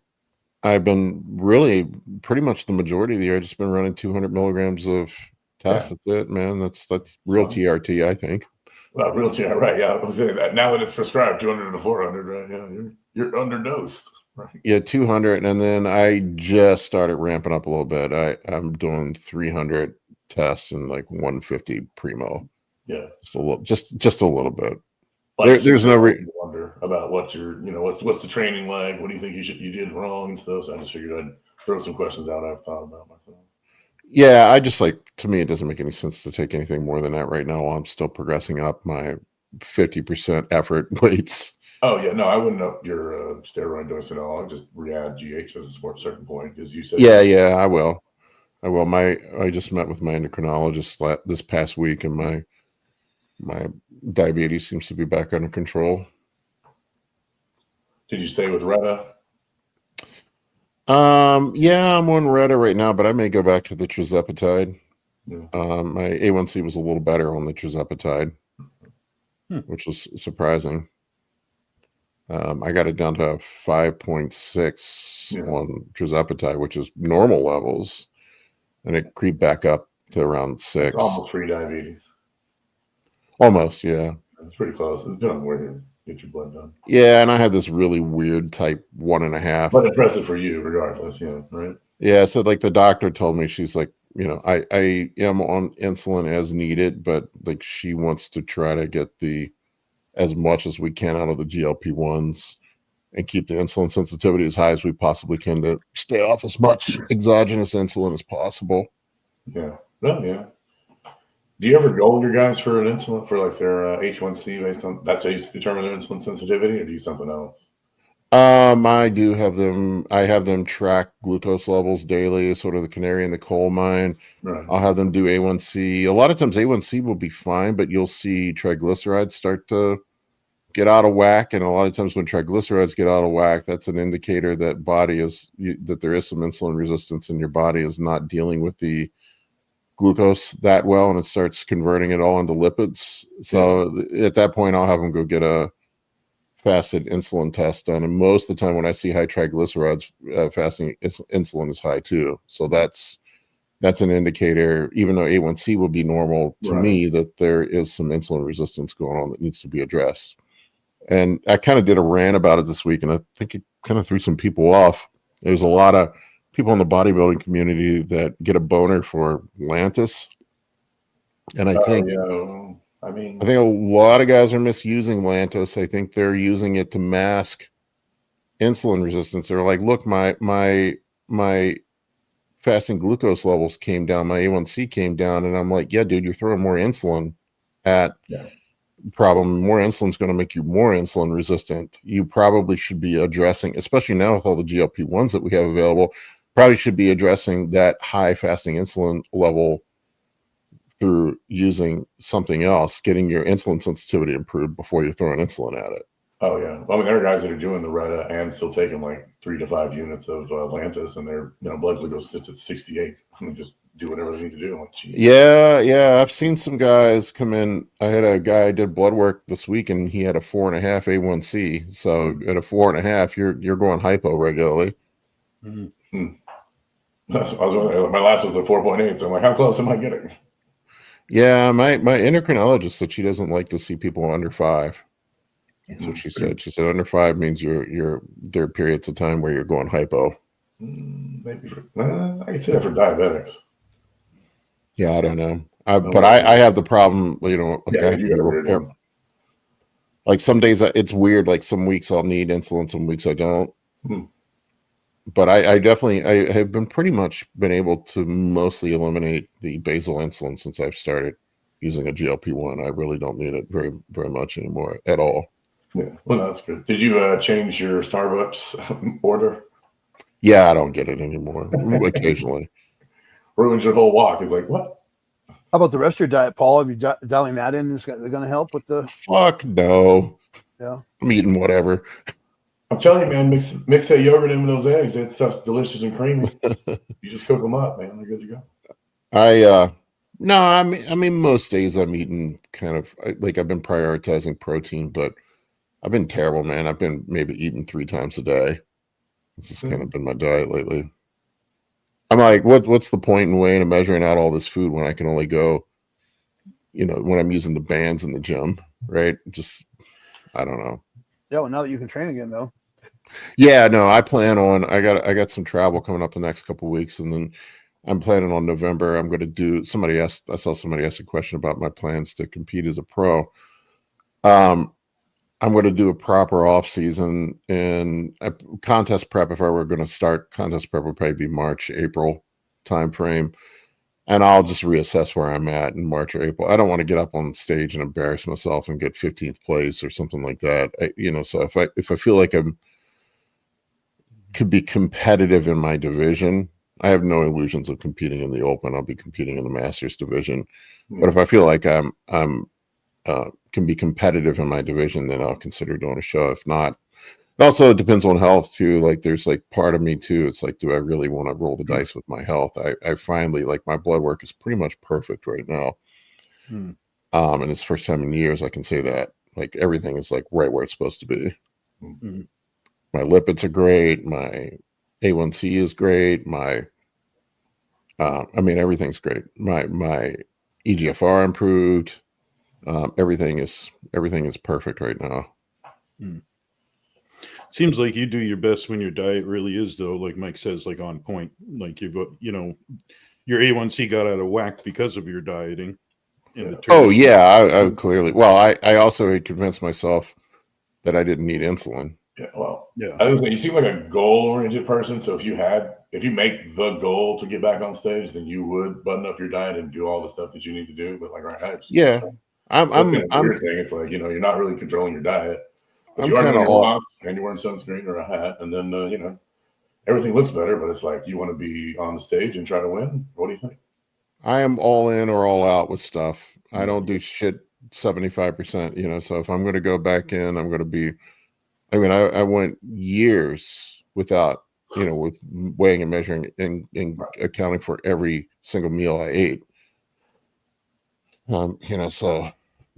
I've been really pretty much the majority of the year, I've just been running 200 milligrams of test. That's it, man. That's real TRT, I think. Well, real TRT, right? Yeah, I was saying that. Now that it's prescribed 200 to 400, right? Yeah, you're underdosed, right? Yeah, 200, and then I just started ramping up a little bit. I'm doing 300 tests and like 150 primo. Yeah, just a little bit. There's no wonder about what what's the training like. What do you think you did wrong and stuff? So I just figured I'd throw some questions out I've thought about myself. Yeah, I just to me, it doesn't make any sense to take anything more than that right now while I'm still progressing up my 50% effort weights. Oh yeah, no, I wouldn't up your steroid dose at all. I'd just re-add GH at a certain point because you said. Yeah, I will. I just met with my endocrinologist this past week, and my diabetes seems to be back under control. Did you stay with Retta? Yeah, I'm on Retta right now, but I may go back to the tirzepatide. Yeah. My A1C was a little better on the tirzepatide, which was surprising. I got it down to 5.6 on tirzepatide, which is normal levels, and it creeped back up to around 6. It's almost pre-diabetes. Almost, yeah. It's pretty close. It's depending on where you get your blood done. Yeah, and I had this really weird type 1.5. But impressive for you, regardless. Right? Yeah, so like the doctor told me, she's like, I am on insulin as needed, but like she wants to try to get as much as we can out of the GLP-1s and keep the insulin sensitivity as high as we possibly can to stay off as much exogenous insulin as possible. Yeah. Well, yeah. Do you ever go with your guys for an insulin for like their H1C based on that's how you determine their insulin sensitivity, or do you something else? I do have them. I have them track glucose levels daily, sort of the canary in the coal mine. Right. I'll have them do A1C. A lot of times A1C will be fine, but you'll see triglycerides start to get out of whack. And a lot of times when triglycerides get out of whack, that's an indicator that that there is some insulin resistance in your body is not dealing with the glucose that well, and it starts converting it all into lipids. So at that point, I'll have them go get a fasted insulin test done, and most of the time when I see high triglycerides, fasting insulin is high too. So that's an indicator, even though A1C will be normal to me, that there is some insulin resistance going on that needs to be addressed. And I kind of did a rant about it this week, and I think it kind of threw some people off. There's a lot of people in the bodybuilding community that get a boner for Lantus, and I think I think a lot of guys are misusing Lantus. I think they're using it to mask insulin resistance. They're like, look, my fasting glucose levels came down, my A1C came down, and I'm like, yeah, dude, you're throwing more insulin at problem. More insulin is going to make you more insulin resistant. You probably should be addressing, especially now with all the GLP-1s that we have available, probably should be addressing that high fasting insulin level through using something else, getting your insulin sensitivity improved before you're throwing insulin at it. Oh yeah, well, I mean there are guys that are doing the Retta and still taking like 3 to 5 units of Lantus, and their blood glucose sits at 68. I mean, just do whatever they need to do. I'm like, geez. Yeah. I've seen some guys come in. I had a guy I did blood work this week, and he had a 4.5 A1C. So at a 4.5, you're going hypo regularly. Mm-hmm. My last was a 4.8. So I'm like, how close am I getting? Yeah, my endocrinologist said she doesn't like to see people under 5. That's what she said. She said under 5 means there are periods of time where you're going hypo. Maybe I can say that for diabetics. Yeah, I don't know. But I have the problem, like Yeah, you got a weird one. Like some days it's weird. Like some weeks I'll need insulin, some weeks I don't. But I definitely have been pretty much been able to mostly eliminate the basal insulin since I've started using a GLP-1. I really don't need it very, very much anymore at all. Yeah, well, that's good. Did you change your Starbucks order? Yeah, I don't get it anymore. Occasionally. Ruins your whole walk. It's like, what? How about the rest of your diet, Paul? Are you dialing that in? Is it going to help with the? Fuck no. Yeah. I'm eating whatever. I'm telling you, man, mix that yogurt in with those eggs. That stuff's delicious and creamy. You just cook them up, man. They're good to go. No, I mean, most days I'm eating kind of like I've been prioritizing protein, but I've been terrible, man. I've been maybe eating 3 times a day. This has kind of been my diet lately. I'm like, what's the point in weighing and measuring out all this food when I can only go, when I'm using the bands in the gym, right? Just, I don't know. Yeah, well, now that you can train again, though. Yeah, no, I plan on. I got some travel coming up the next couple of weeks, and then I'm planning on November. I'm going to do. I saw somebody ask a question about my plans to compete as a pro. I'm going to do a proper off season and a contest prep. If I were going to start contest prep, would probably be March, April timeframe, and I'll just reassess where I'm at in March or April. I don't want to get up on stage and embarrass myself and get 15th place or something like that. So if I feel like could be competitive in my division, I have no illusions of competing in the Open. I'll be competing in the Masters division. But if I feel like I'm can be competitive in my division, then I'll consider doing a show. If not, it also depends on health too. Like there's like part of me too. It's like, do I really want to roll the dice with my health? I finally, like, my blood work is pretty much perfect right now. And it's the first time in years I can say that. Like everything is like right where it's supposed to be. My lipids are great. My A1C is great. Everything's great. My EGFR improved. Everything is perfect right now. Seems like you do your best when your diet really is, though, like Mike says, like on point. Like your A1C got out of whack because of your dieting. Oh yeah, I clearly. Well, I also convinced myself that I didn't need insulin. Yeah, well, yeah. I was saying, you seem like a goal-oriented person. So if you make the goal to get back on stage, then you would button up your diet and do all the stuff that you need to do. But like, right, I'm weird thing. It's like, you're not really controlling your diet. But you are doing your walks, and you're wearing sunscreen or a hat, and then everything looks better. But it's like, you want to be on the stage and try to win. What do you think? I am all in or all out with stuff. I don't do shit 75%. So if I'm going to go back in, I'm going to be. I mean, I went years without, with weighing and measuring and accounting for every single meal I ate. So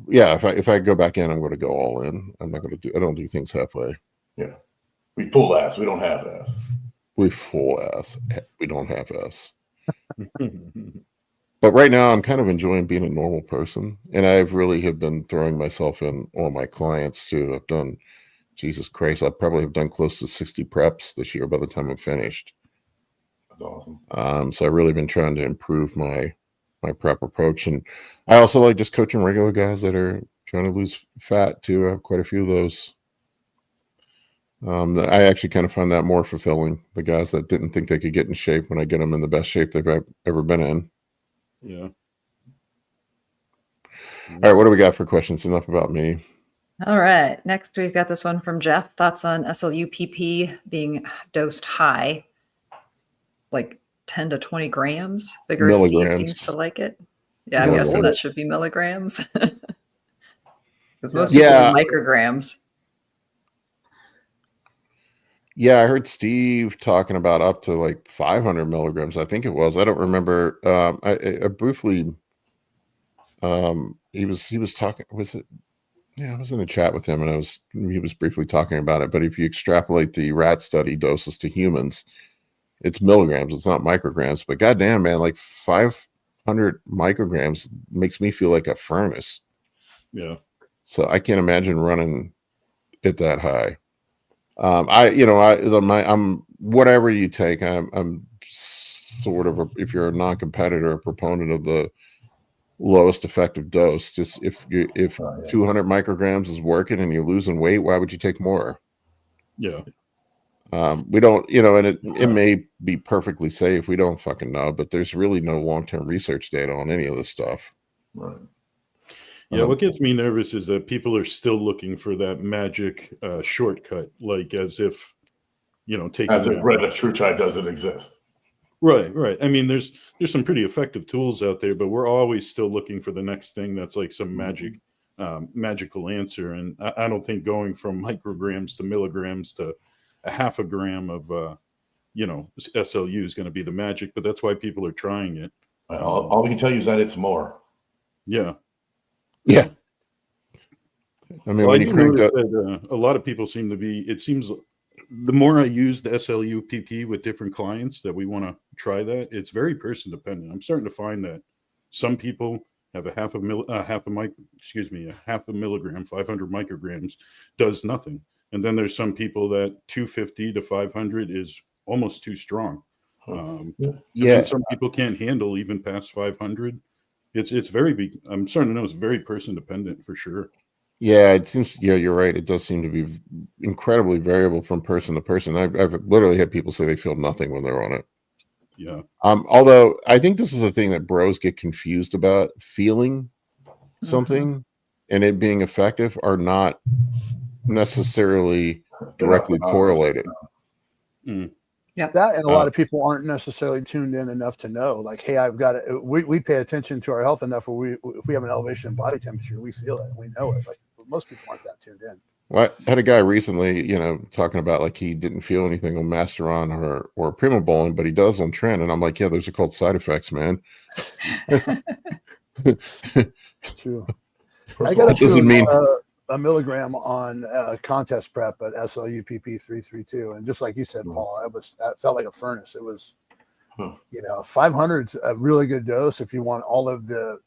yeah, if I go back in, I'm going to go all in. I don't do things halfway. Yeah. We full ass. We don't half ass. We full ass. We don't half ass. But right now I'm kind of enjoying being a normal person. And I've really have been throwing myself in on my clients too. I've done, Jesus Christ, I probably have done close to 60 preps this year by the time I'm finished. That's awesome. So I've really been trying to improve my prep approach. And I also like just coaching regular guys that are trying to lose fat too. I have quite a few of those. I actually kind of find that more fulfilling. The guys that didn't think they could get in shape when I get them in the best shape they've ever been in. Yeah. All right. What do we got for questions? Enough about me. All right. Next, we've got this one from Jeff. Thoughts on SLUPP being dosed high, like 10 to 20 grams? Vigorous Seed seems to like it. Yeah, I'm guessing that should be milligrams. Because most people are micrograms. Yeah, I heard Steve talking about up to like 500 milligrams. I think it was. I don't remember. I briefly. He was talking. Was it? Yeah, I was in a chat with him, and he was briefly talking about it. But if you extrapolate the rat study doses to humans, it's milligrams. It's not micrograms. But goddamn, man, like 500 micrograms makes me feel like a furnace. Yeah. So I can't imagine running it that high. I'm whatever you take. I'm sort of if you're a non-competitor, a proponent of the lowest effective dose. Just if 200 micrograms is working and you're losing weight, why would you take more? Yeah. We don't, and it may be perfectly safe. We don't fucking know, but there's really no long-term research data on any of this stuff. Right. Yeah, what gets me nervous is that people are still looking for that magic shortcut, like as if, taking as if retatrutide doesn't exist. Right. I mean, there's some pretty effective tools out there, but we're always still looking for the next thing that's like some magical answer. And I don't think going from micrograms to milligrams to a half a gram of, SLU is going to be the magic, but that's why people are trying it. All we can tell you is that it's more. Yeah. Yeah. I mean, when you crank up, a lot of people seem to be, it seems the more I use the SLU PP with different clients that we want to try that, it's very person dependent. I'm starting to find that some people have a half a milligram, 500 micrograms does nothing. And then there's some people that 250 to 500 is almost too strong. And then some people can't handle even past 500. It's very big. I'm starting to know it's very person dependent for sure. Yeah, it seems. Yeah, you're right. It does seem to be incredibly variable from person to person. I've literally had people say they feel nothing when they're on it. Yeah. Although I think this is a thing that bros get confused about. Feeling something and it being effective are not necessarily directly correlated. Yeah, that and a lot of people aren't necessarily tuned in enough to know, like, hey, I've got it. We pay attention to our health enough where if we have an elevation in body temperature, we feel it, we know it. Like most people aren't that tuned in. Well, I had a guy recently, talking about like he didn't feel anything on Masteron or Primobolan, but he does on Tren, and I'm like, yeah, those are called side effects, man. True. I got doesn't mean a milligram on contest prep at SLU PP 332, and just like you said, Paul, that felt like a furnace. It was, 500's a really good dose if you want all of the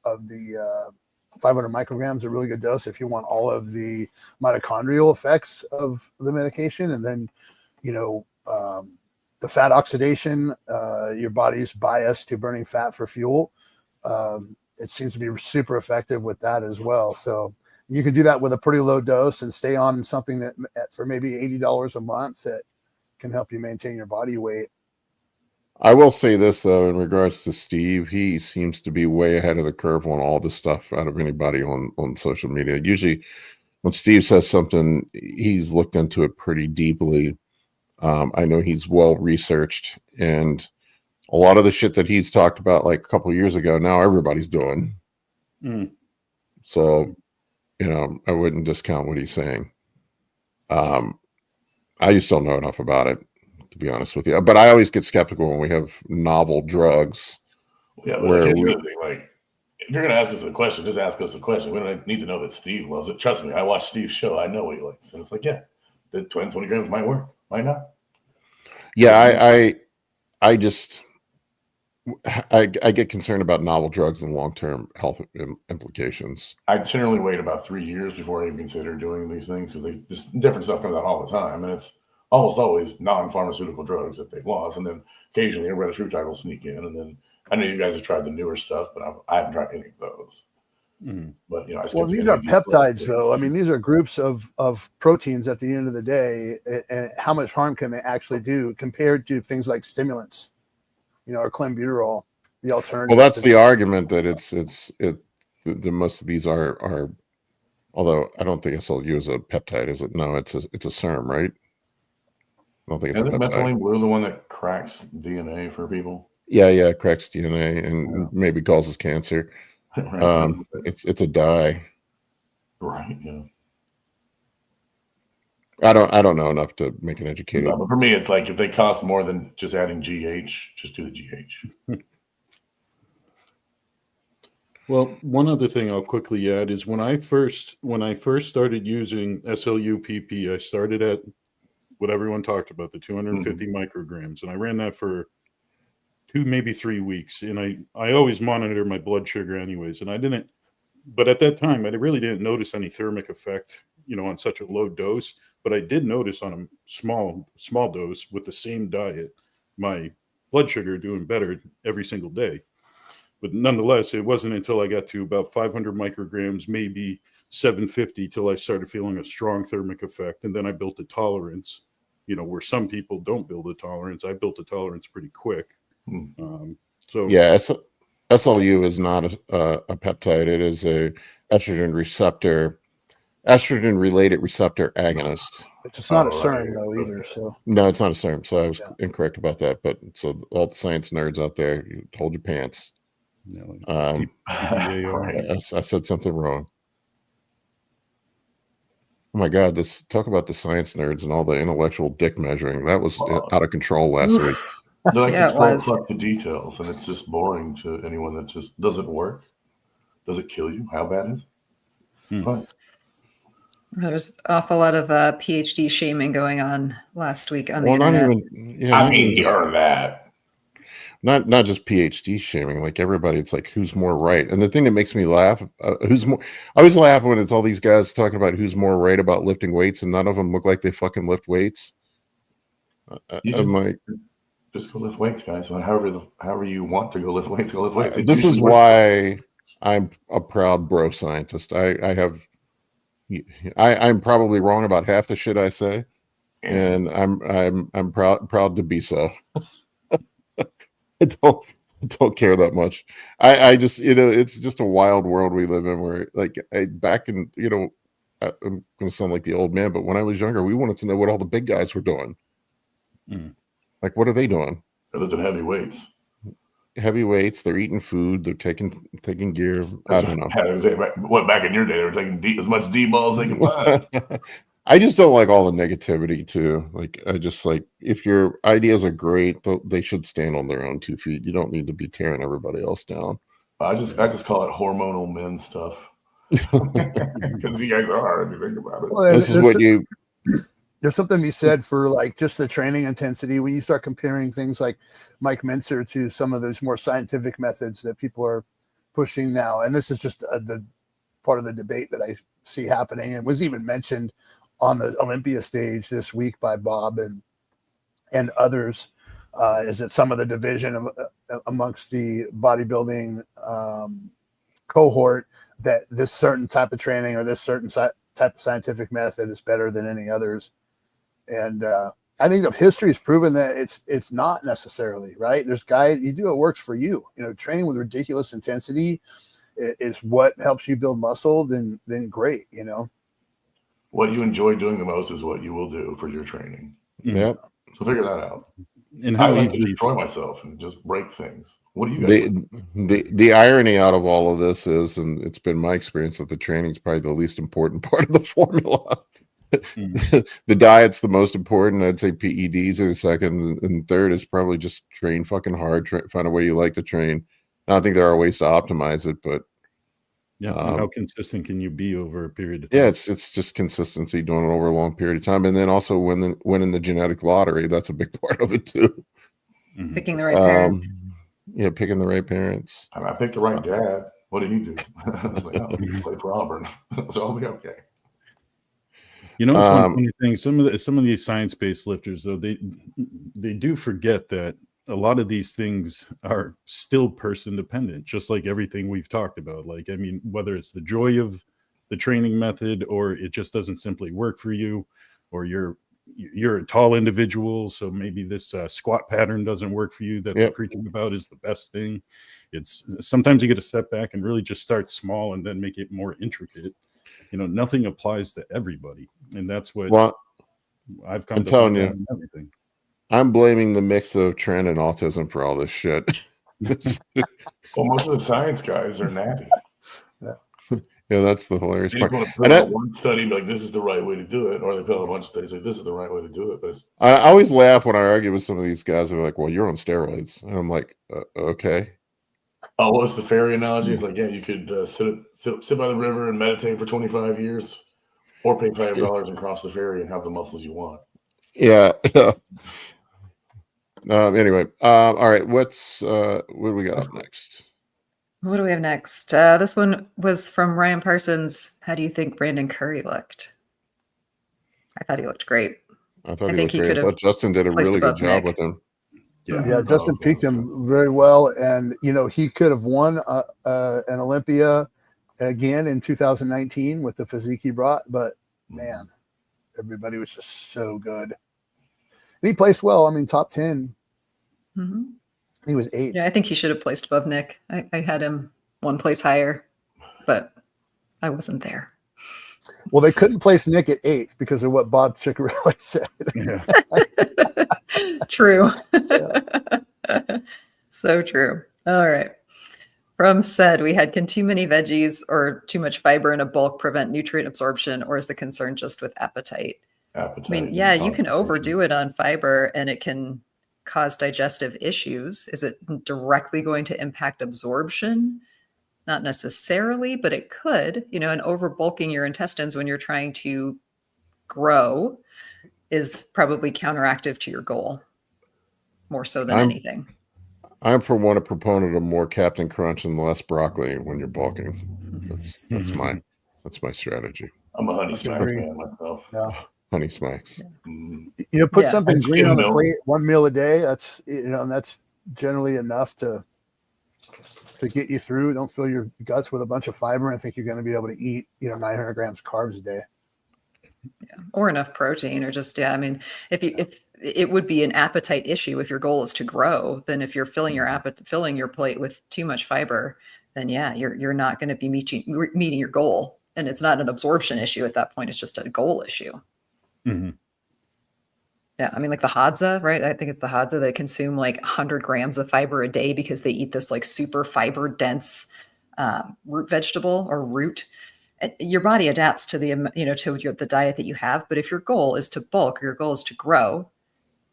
500 micrograms, a really good dose if you want all of the mitochondrial effects of the medication, and then the fat oxidation, your body's bias to burning fat for fuel. It seems to be super effective with that as well. So you can do that with a pretty low dose and stay on something that for maybe $80 a month that can help you maintain your body weight. I will say this though, in regards to Steve, he seems to be way ahead of the curve on all this stuff out of anybody on social media. Usually when Steve says something, he's looked into it pretty deeply. I know he's well researched, and a lot of the shit that he's talked about like a couple of years ago, now everybody's doing. So, I wouldn't discount what he's saying. I just don't know enough about it, to be honest with you. But I always get skeptical when we have novel drugs. Yeah, but here's the other thing. Like, if you're going to ask us a question, just ask us a question. We don't need to know that Steve loves it. Trust me, I watched Steve's show. I know what he likes. And it's like, yeah, the 20 grams might work. Might not. Yeah, I get concerned about novel drugs and long-term health implications. I generally wait about 3 years before I even consider doing these things, because just different stuff comes out all the time, and it's almost always non-pharmaceutical drugs that they've lost, and then occasionally a retatrutide will sneak in, and then I know you guys have tried the newer stuff, but I haven't tried any of those. But these are peptides, though. I mean, these are groups of proteins at the end of the day, and how much harm can they actually do compared to things like stimulants? Or clenbuterol, the alternative. Well, that's the argument that the most of these are. Although I don't think SLU is a peptide, is it? No, it's a SERM, right? I don't think it's a peptide. Methylene blue the one that cracks DNA for people? Yeah, cracks DNA and maybe causes cancer. Right. It's a dye. Right. Yeah. I don't know enough to make an educated. No, but for me, it's like if they cost more than just adding GH, just do the GH. Well, one other thing I'll quickly add is when I first started using SLUPP, I started at what everyone talked about, the 250 micrograms, and I ran that for 2, maybe 3 weeks. And I always monitor my blood sugar anyways, and I didn't. But at that time, I really didn't notice any thermic effect, on such a low dose. But I did notice on a small dose with the same diet, my blood sugar doing better every single day. But nonetheless, it wasn't until I got to about 500 micrograms, maybe 750, till I started feeling a strong thermic effect. And then I built a tolerance, where some people don't build a tolerance. I built a tolerance pretty quick. So yeah, SLU is not a peptide. It is a estrogen related receptor agonist. It's not a CERN though either. So no, it's not a CERN. So I was incorrect about that. But so all the science nerds out there, you hold your pants. I said something wrong. Oh my God, talk about the science nerds and all the intellectual dick measuring. That was out of control last week. They're like Yeah, it was. Up the details, and it's just boring to anyone that just doesn't work. Does it kill you? How bad is it? But There's an awful lot of PhD shaming going on last week on the Well, not internet. even. Yeah, I mean, you heard that. Not just PhD shaming, like everybody. It's like who's more right. And the thing that makes me laugh, who's more. I always laugh when it's all these guys talking about who's more right about lifting weights, and none of them look like they fucking lift weights. I'm like, just go lift weights, guys. However you want to go lift weights, go lift weights. This is why I'm a proud bro scientist. I'm probably wrong about half the shit I say, and I'm proud to be so. I don't care that much. I just, it's just a wild world we live in where back in, I'm going to sound like the old man, but when I was younger, we wanted to know what all the big guys were doing. Like, what are they doing? They're lifting heavy weights. Heavy weights. They're eating food. They're taking gear. I don't know. Back in your day, they were taking as much D-ball as they could find. I just don't like all the negativity too. Like, I just if your ideas are great, they should stand on their own 2 feet. You don't need to be tearing everybody else down. I just call it hormonal men stuff. Because you guys are, if you think about it. Well, this is what there's something to be said for just the training intensity when you start comparing things like Mike Mincer to some of those more scientific methods that people are pushing now. And this is just the part of the debate that I see happening, and was even mentioned on the Olympia stage this week by Bob and others, is that some of the division amongst the bodybuilding cohort that this certain type of training or this certain type of scientific method is better than any others. And I think the history has proven that it's not necessarily, right. There's guys, you do what works for you. Training with ridiculous intensity is what helps you build muscle, then great, What you enjoy doing the most is what you will do for your training. Yep. So figure that out. And I like to destroy myself and just break things. What do you guys the irony out of all of this is, and it's been my experience, that the training is probably the least important part of the formula. The diet's the most important. I'd say PEDs are the second, and third is probably just train fucking hard. Find a way you like to train. I think there are ways to optimize it, but how consistent can you be over a period of time? Yeah, it's just consistency, doing it over a long period of time, and then also winning the genetic lottery. That's a big part of it too. Picking the right parents. Yeah, picking the right parents. I picked the right dad. What did he do? I was like, he played for Auburn, so I'll be okay. It's one funny thing. Some of these science-based lifters, though, they do forget that a lot of these things are still person dependent, just like everything we've talked about. Like, I mean, whether it's the joy of the training method, or it just doesn't simply work for you, or you're a tall individual, so maybe this squat pattern doesn't work for you that they're preaching about is the best thing. It's sometimes you get to step back and really just start small and then make it more intricate. Nothing applies to everybody, and that's what I've come to telling you. Everything. I'm blaming the mix of trend and autism for all this shit. Well, most of the science guys are natty. Yeah, that's the hilarious They part. just want to put out one study and be like, this is the right way to do it, or they put out a bunch of studies like, this is the right way to do it. But it's, I always laugh when I argue with some of these guys. They're like, "Well, you're on steroids," and I'm like, "Okay." oh, what's the fairy analogy? It's like, yeah, you could sit by the river and meditate for 25 years, or pay $5 and cross the ferry and have the muscles you want. Yeah. Anyway, all right. What do we got up next? What do we have next? This one was from Ryan Parsons. How do you think Brandon Curry looked? I thought he looked great. I thought I he think looked he great. could I have thought Justin did a placed really good above job Nick. with him. Yeah, Justin peaked him very well, and he could have won an Olympia again in 2019 with the physique he brought. But man, everybody was just so good. And he placed well. I mean, top 10. Mm-hmm. He was 8th. Yeah, I think he should have placed above Nick. I had him one place higher, but I wasn't there. Well, they couldn't place Nick at 8th because of what Bob Ciccarelli said. Yeah. True. So true. All right. From said, we had, can too many veggies or too much fiber in a bulk prevent nutrient absorption, or is the concern just with appetite? Appetite. I mean, yeah, you can overdo it on fiber and it can cause digestive issues. Is it directly going to impact absorption? Not necessarily, but it could, and overbulking your intestines when you're trying to grow is probably counteractive to your goal more so than anything. I'm for one a proponent of more Captain Crunch and less broccoli when you're bulking. That's my strategy. I'm a Honey Smacks man myself. Yeah. Honey Smacks. Yeah. Put something green on the plate, one meal a day. That's and that's generally enough to get you through. Don't fill your guts with a bunch of fiber and think you're going to be able to eat 900 grams carbs a day. Yeah, or enough protein, or just I mean, if it would be an appetite issue if your goal is to grow, then if you're filling your plate with too much fiber, then yeah, you're not going to be meeting your goal, and it's not an absorption issue at that point. It's just a goal issue. Mm-hmm. Yeah, I mean, like the Hadza, right? I think it's the Hadza that consume like 100 grams of fiber a day because they eat this like super fiber dense root vegetable or root. Your body adapts to the the diet that you have. But if your goal is to bulk, or your goal is to grow,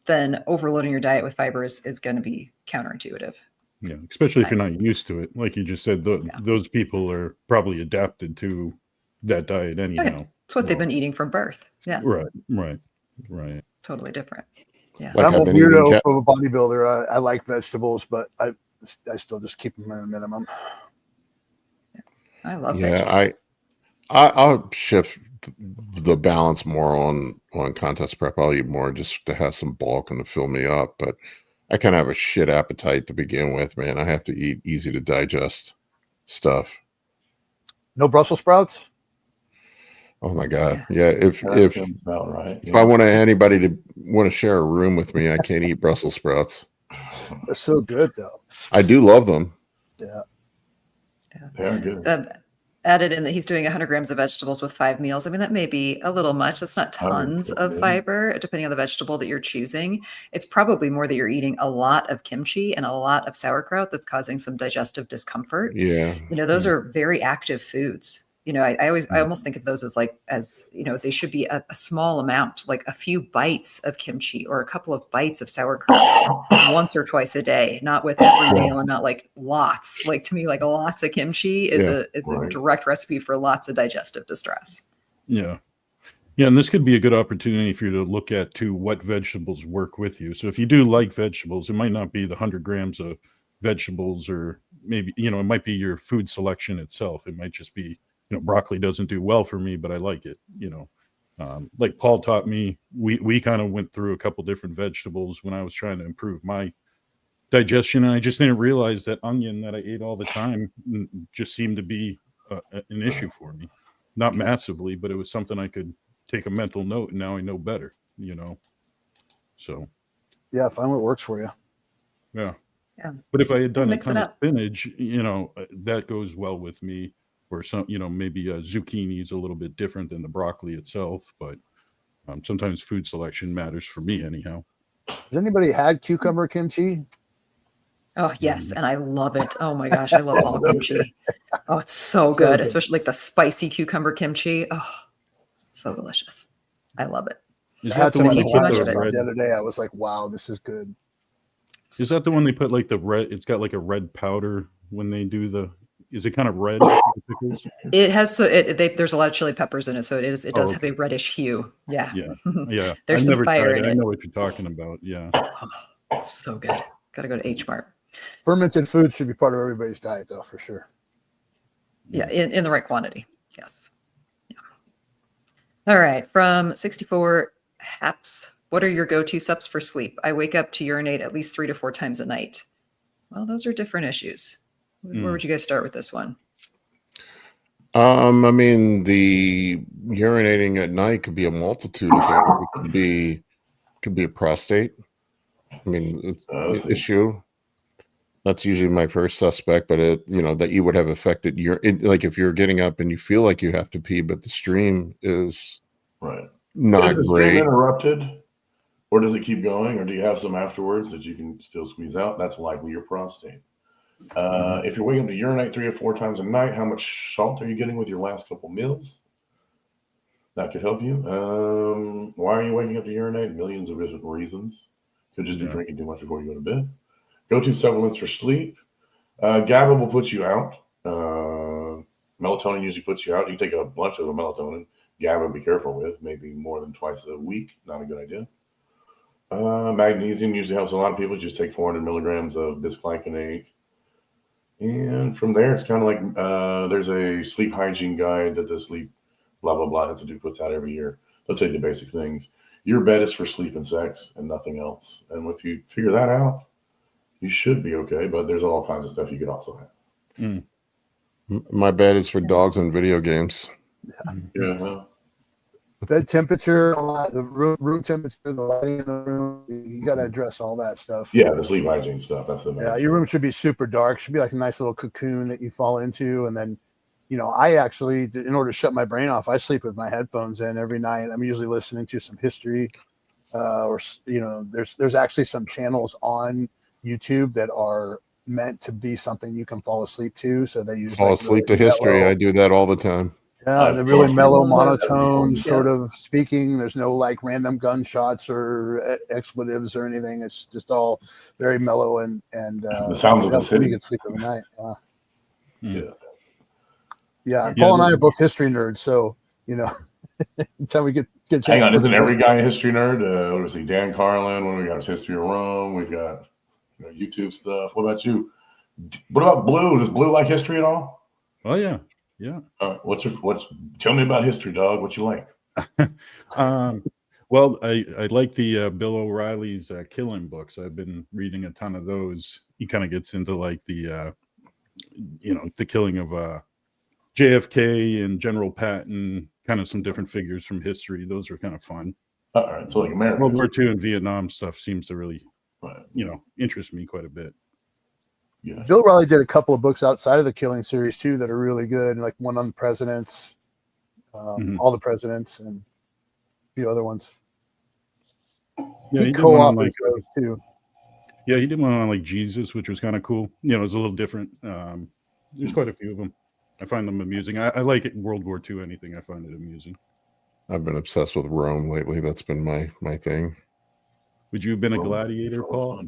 then overloading your diet with fiber is going to be counterintuitive. Yeah, especially if you're not used to it. Like you just said, those people are probably adapted to that diet anyhow. Okay. It's what they've been eting from birth. Yeah. Right. Totally different. Yeah. Like I'm a weirdo of a bodybuilder. I like vegetables, but I still just keep them at a minimum. Yeah. I love vegetables. I'll shift the balance more on contest prep. I'll eat more just to have some bulk and to fill me up. But I kind of have a shit appetite to begin with, man. I have to eat easy to digest stuff. No Brussels sprouts? Oh my God. Yeah. If about right. If I want anybody to want to share a room with me, I can't eat Brussels sprouts. They're so good though. I do love them. Yeah. They're good. So added in that he's doing 100 grams of vegetables with 5 meals. I mean, that may be a little much. That's not tons of fiber, depending on the vegetable that you're choosing. It's probably more that you're eating a lot of kimchi and a lot of sauerkraut that's causing some digestive discomfort. Yeah. Those are very active foods. I almost think of those as they should be a small amount, like a few bites of kimchi or a couple of bites of sauerkraut once or twice a day, not with every meal and not like lots. Like to me, like lots of kimchi is a direct recipe for lots of digestive distress. Yeah. Yeah. And this could be a good opportunity for you to look at what vegetables work with you. So if you do like vegetables, it might not be the 100 grams of vegetables, or maybe, it might be your food selection itself. It might just be, broccoli doesn't do well for me, but I like it. Like Paul taught me, we kind of went through a couple different vegetables when I was trying to improve my digestion. And I just didn't realize that onion that I ate all the time just seemed to be an issue for me. Not massively, but it was something I could take a mental note. And now I know better, so. Yeah. Find what works for you. Yeah. Yeah. But if I had done a Mix ton it of up. spinach, that goes well with me. Or some, maybe zucchini is a little bit different than the broccoli itself, but sometimes food selection matters for me anyhow. Has anybody had cucumber kimchi? Oh yes, and I love it. Oh my gosh, I love all kimchi. Oh, it's so So good, good. especially like the spicy cucumber kimchi. Oh, so delicious. I love it. Is I had that the some one If they you eat too put much the of it. red? the other day. I was like, wow, this is good. Is that the one they put like the red? It's got like a red powder when they do the. Is it kind of red? Pickles? It has there's a lot of chili peppers in it, so it does have okay. a reddish hue. Yeah. Yeah, yeah. There's I've some never fire tried in it. I it. know what you're talking about. Yeah. It's so good. Gotta go to H Mart. Fermented food should be part of everybody's diet, though, for sure. Yeah, in the right quantity. Yes. Yeah. All right. From 64 Haps, what are your go-to sups for sleep? I wake up to urinate at least 3 to 4 times a night. Well, those are different issues. Where would you guys start with this one? I mean, the urinating at night could be a multitude of things. It could be a prostate. I mean, it's an issue. That's usually my first suspect, but that you would have affected like if you're getting up and you feel like you have to pee, but the stream is not Is the great. stream interrupted, or does it keep going, or do you have some afterwards that you can still squeeze out? That's likely your prostate. If you're waking up to urinate 3 or 4 times a night, how much salt are you getting with your last couple meals? That could help you. Why are you waking up to urinate? Millions of different reasons. Could just be drinking too much before you go to bed. Go-to supplements for sleep. GABA will put you out. Melatonin usually puts you out. You take a bunch of melatonin. GABA, be careful with. Maybe more than twice a week. Not a good idea. Magnesium usually helps a lot of people. Just take 400 milligrams of bisglycinate. And from there, it's kind of like there's a sleep hygiene guide that the Sleep blah, blah, blah Institute puts out every year. They'll tell you the basic things. Your bed is for sleep and sex and nothing else. And if you figure that out, you should be okay. But there's all kinds of stuff you could also have. My bed is for dogs and video games. Yeah. Bed temperature, the room temperature, the lighting in the room. You got to address all that stuff. Yeah, the sleep hygiene stuff. That's the main. Yeah, your room should be super dark. Should be like a nice little cocoon that you fall into. And then, I actually, in order to shut my brain off, I sleep with my headphones in every night. I'm usually listening to some history, or there's actually some channels on YouTube that are meant to be something you can fall asleep to. So they use fall asleep to history. I do that all the time. Yeah, they're really mellow, monotone sort of speaking. There's no like random gunshots or expletives or anything. It's just all very mellow and the sounds of the city. You can sleep every night. Yeah. Paul and I are both history nerds, so until we get a chance. Hang on, isn't every guy a history nerd? What is he? Dan Carlin. When we got his history of Rome, we've got YouTube stuff. What about you? What about Blue? Does Blue like history at all? Oh yeah. Yeah. Tell me about history, dog. What you like? Well, I like the Bill O'Reilly's killing books. I've been reading a ton of those. He kind of gets into like the the killing of JFK and General Patton, kind of some different figures from history. Those are kind of fun. All right, so like American World War II and Vietnam stuff seems to really interest me quite a bit. Yeah. Bill O'Reilly did a couple of books outside of the Killing series too that are really good, like one on the presidents, all the presidents, and a few other ones. Yeah, he co-authored those too. Yeah, he did one on like Jesus, which was kind of cool. It was a little different. There's quite a few of them. I find them amusing. I like it. World War II, anything, I find it amusing. I've been obsessed with Rome lately. That's been my thing. Would you have been a gladiator, Paul?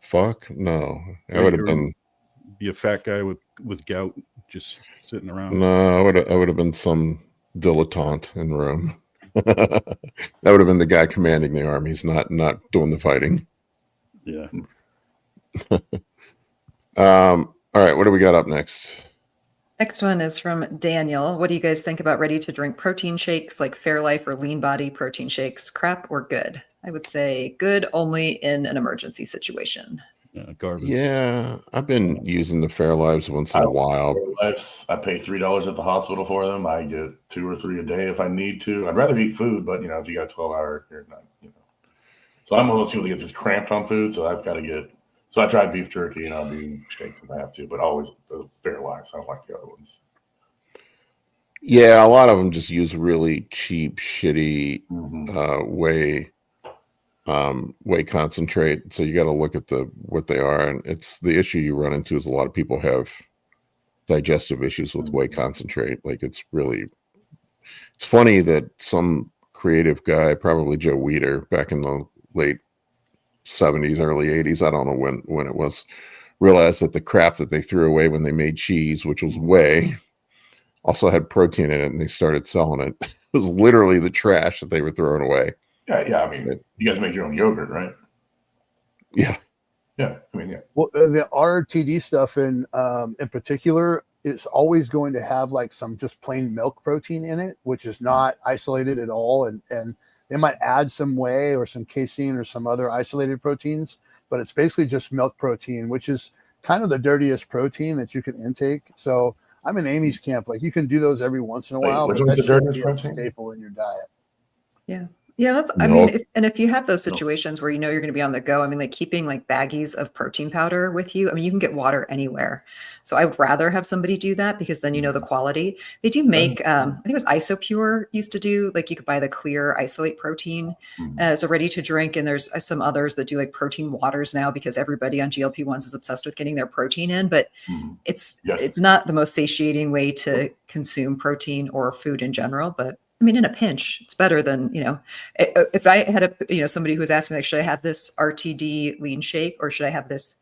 Fuck no. I would have been be a fat guy with gout just sitting around. No, I would have been some dilettante in Rome. That would have been the guy commanding the armies, not doing the fighting. Yeah. All right, what do we got up next? Next one is from Daniel. What do you guys think about ready-to-drink protein shakes like Fairlife or Lean Body protein shakes? Crap or good? I would say good only in an emergency situation. Garbage. Yeah, I've been using the Fairlives once in a while. I pay $3 at the hospital for them. I get 2 or 3 a day if I need to. I'd rather eat food, but if you got a 12-hour, you're not. So I'm one of those people that gets just cramped on food. So I've got to get. So I tried beef jerky and I'll do shakes if I have to, but always the Fairlives. I don't like the other ones. Yeah, a lot of them just use really cheap, shitty whey concentrate. So you got to look at what they are, and it's the issue you run into is a lot of people have digestive issues with whey concentrate. Like it's funny that some creative guy, probably Joe Weider, back in the late 70s, early 80s, I don't know when it was, realized that the crap that they threw away when they made cheese, which was whey, also had protein in it, and they started selling it. It was literally the trash that they were throwing away. Yeah. I mean, you guys make your own yogurt, right? Yeah. Yeah. I mean, yeah. Well, the RTD stuff in particular is always going to have like some just plain milk protein in it, which is not isolated at all. And they might add some whey or some casein or some other isolated proteins, but it's basically just milk protein, which is kind of the dirtiest protein that you can intake. So I'm in Amy's camp. Like you can do those every once in a while, which but one's that the shouldn't dirtiest be a protein? staple in your diet. Yeah. Yeah, that's, I mean, if you have those situations where you know you're going to be on the go, I mean, like keeping like baggies of protein powder with you, I mean, you can get water anywhere. So I'd rather have somebody do that because then you know the quality. They do make, I think it was Isopure used to do, like you could buy the clear isolate protein as a ready to drink. And there's some others that do like protein waters now because everybody on GLP-1s is obsessed with getting their protein in, but it's not the most satiating way to consume protein or food in general, but I mean, in a pinch, it's better than, you know, if I had somebody who was asking me, like, should I have this RTD lean shake or should I have this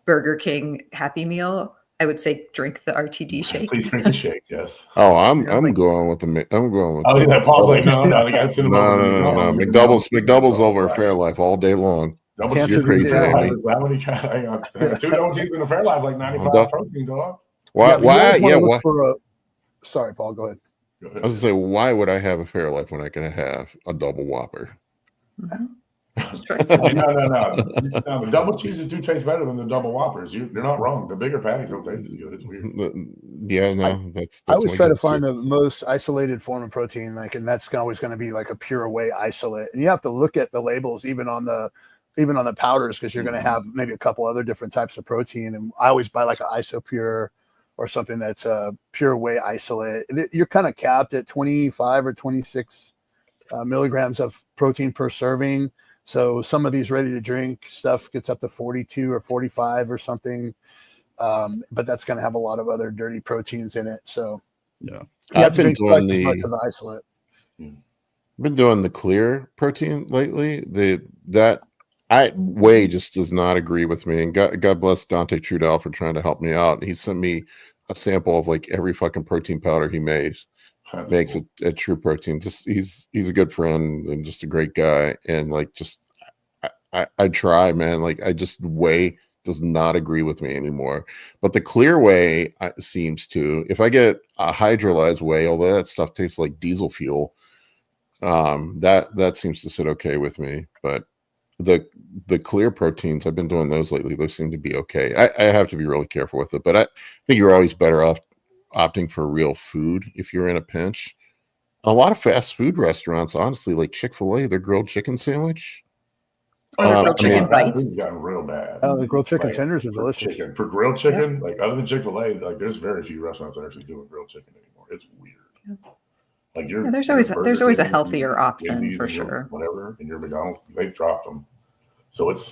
Burger King Happy Meal? I would say drink the RTD shake. Please drink the shake. Yes. Oh, I'm going with Oh, yeah. Paul's like, no, the guy's in no. McDoubles over Fairlife all day long. You're crazy, Amy. Two double cheese in a Fairlife, like 95 protein, dog. Why? Sorry, Paul, go ahead. I was gonna say, why would I have a Fairlife when I can have a double Whopper? No. The double cheeses do taste better than the double Whoppers. You're not wrong. The bigger patties don't taste as good. It's weird. That's I always try to find the most isolated form of protein, like, and that's always going to be like a pure whey isolate. And you have to look at the labels, even on the powders, because you're going to have maybe a couple other different types of protein. And I always buy like an Isopure or something that's a pure whey isolate. You're kind of capped at 25 or 26 milligrams of protein per serving. So some of these ready to drink stuff gets up to 42 or 45 or something. But that's going to have a lot of other dirty proteins in it. So I've been doing the isolate. Been doing the clear protein lately. Whey just does not agree with me. And God bless Dante Trudell for trying to help me out. He sent me a sample of like every fucking protein powder he makes a true protein. Just he's a good friend and just a great guy. And like just I try, man. Like whey does not agree with me anymore. But the clear whey seems to. If I get a hydrolyzed whey, although that stuff tastes like diesel fuel, that seems to sit okay with me. But the clear proteins, I've been doing those lately. Those seem to be okay. I have to be really careful with it, but I think you're always better off opting for real food if you're in a pinch. A lot of fast food restaurants, honestly, like Chick-fil-A, their grilled chicken sandwich. Or the grilled chicken bites. It's gotten real bad. The grilled chicken tenders are delicious. For grilled chicken, like other than Chick-fil-A, like there's very few restaurants that actually doing grilled chicken anymore. It's weird. Like there's always a healthier option for sure. Whatever, in your McDonald's, they've dropped them. So it's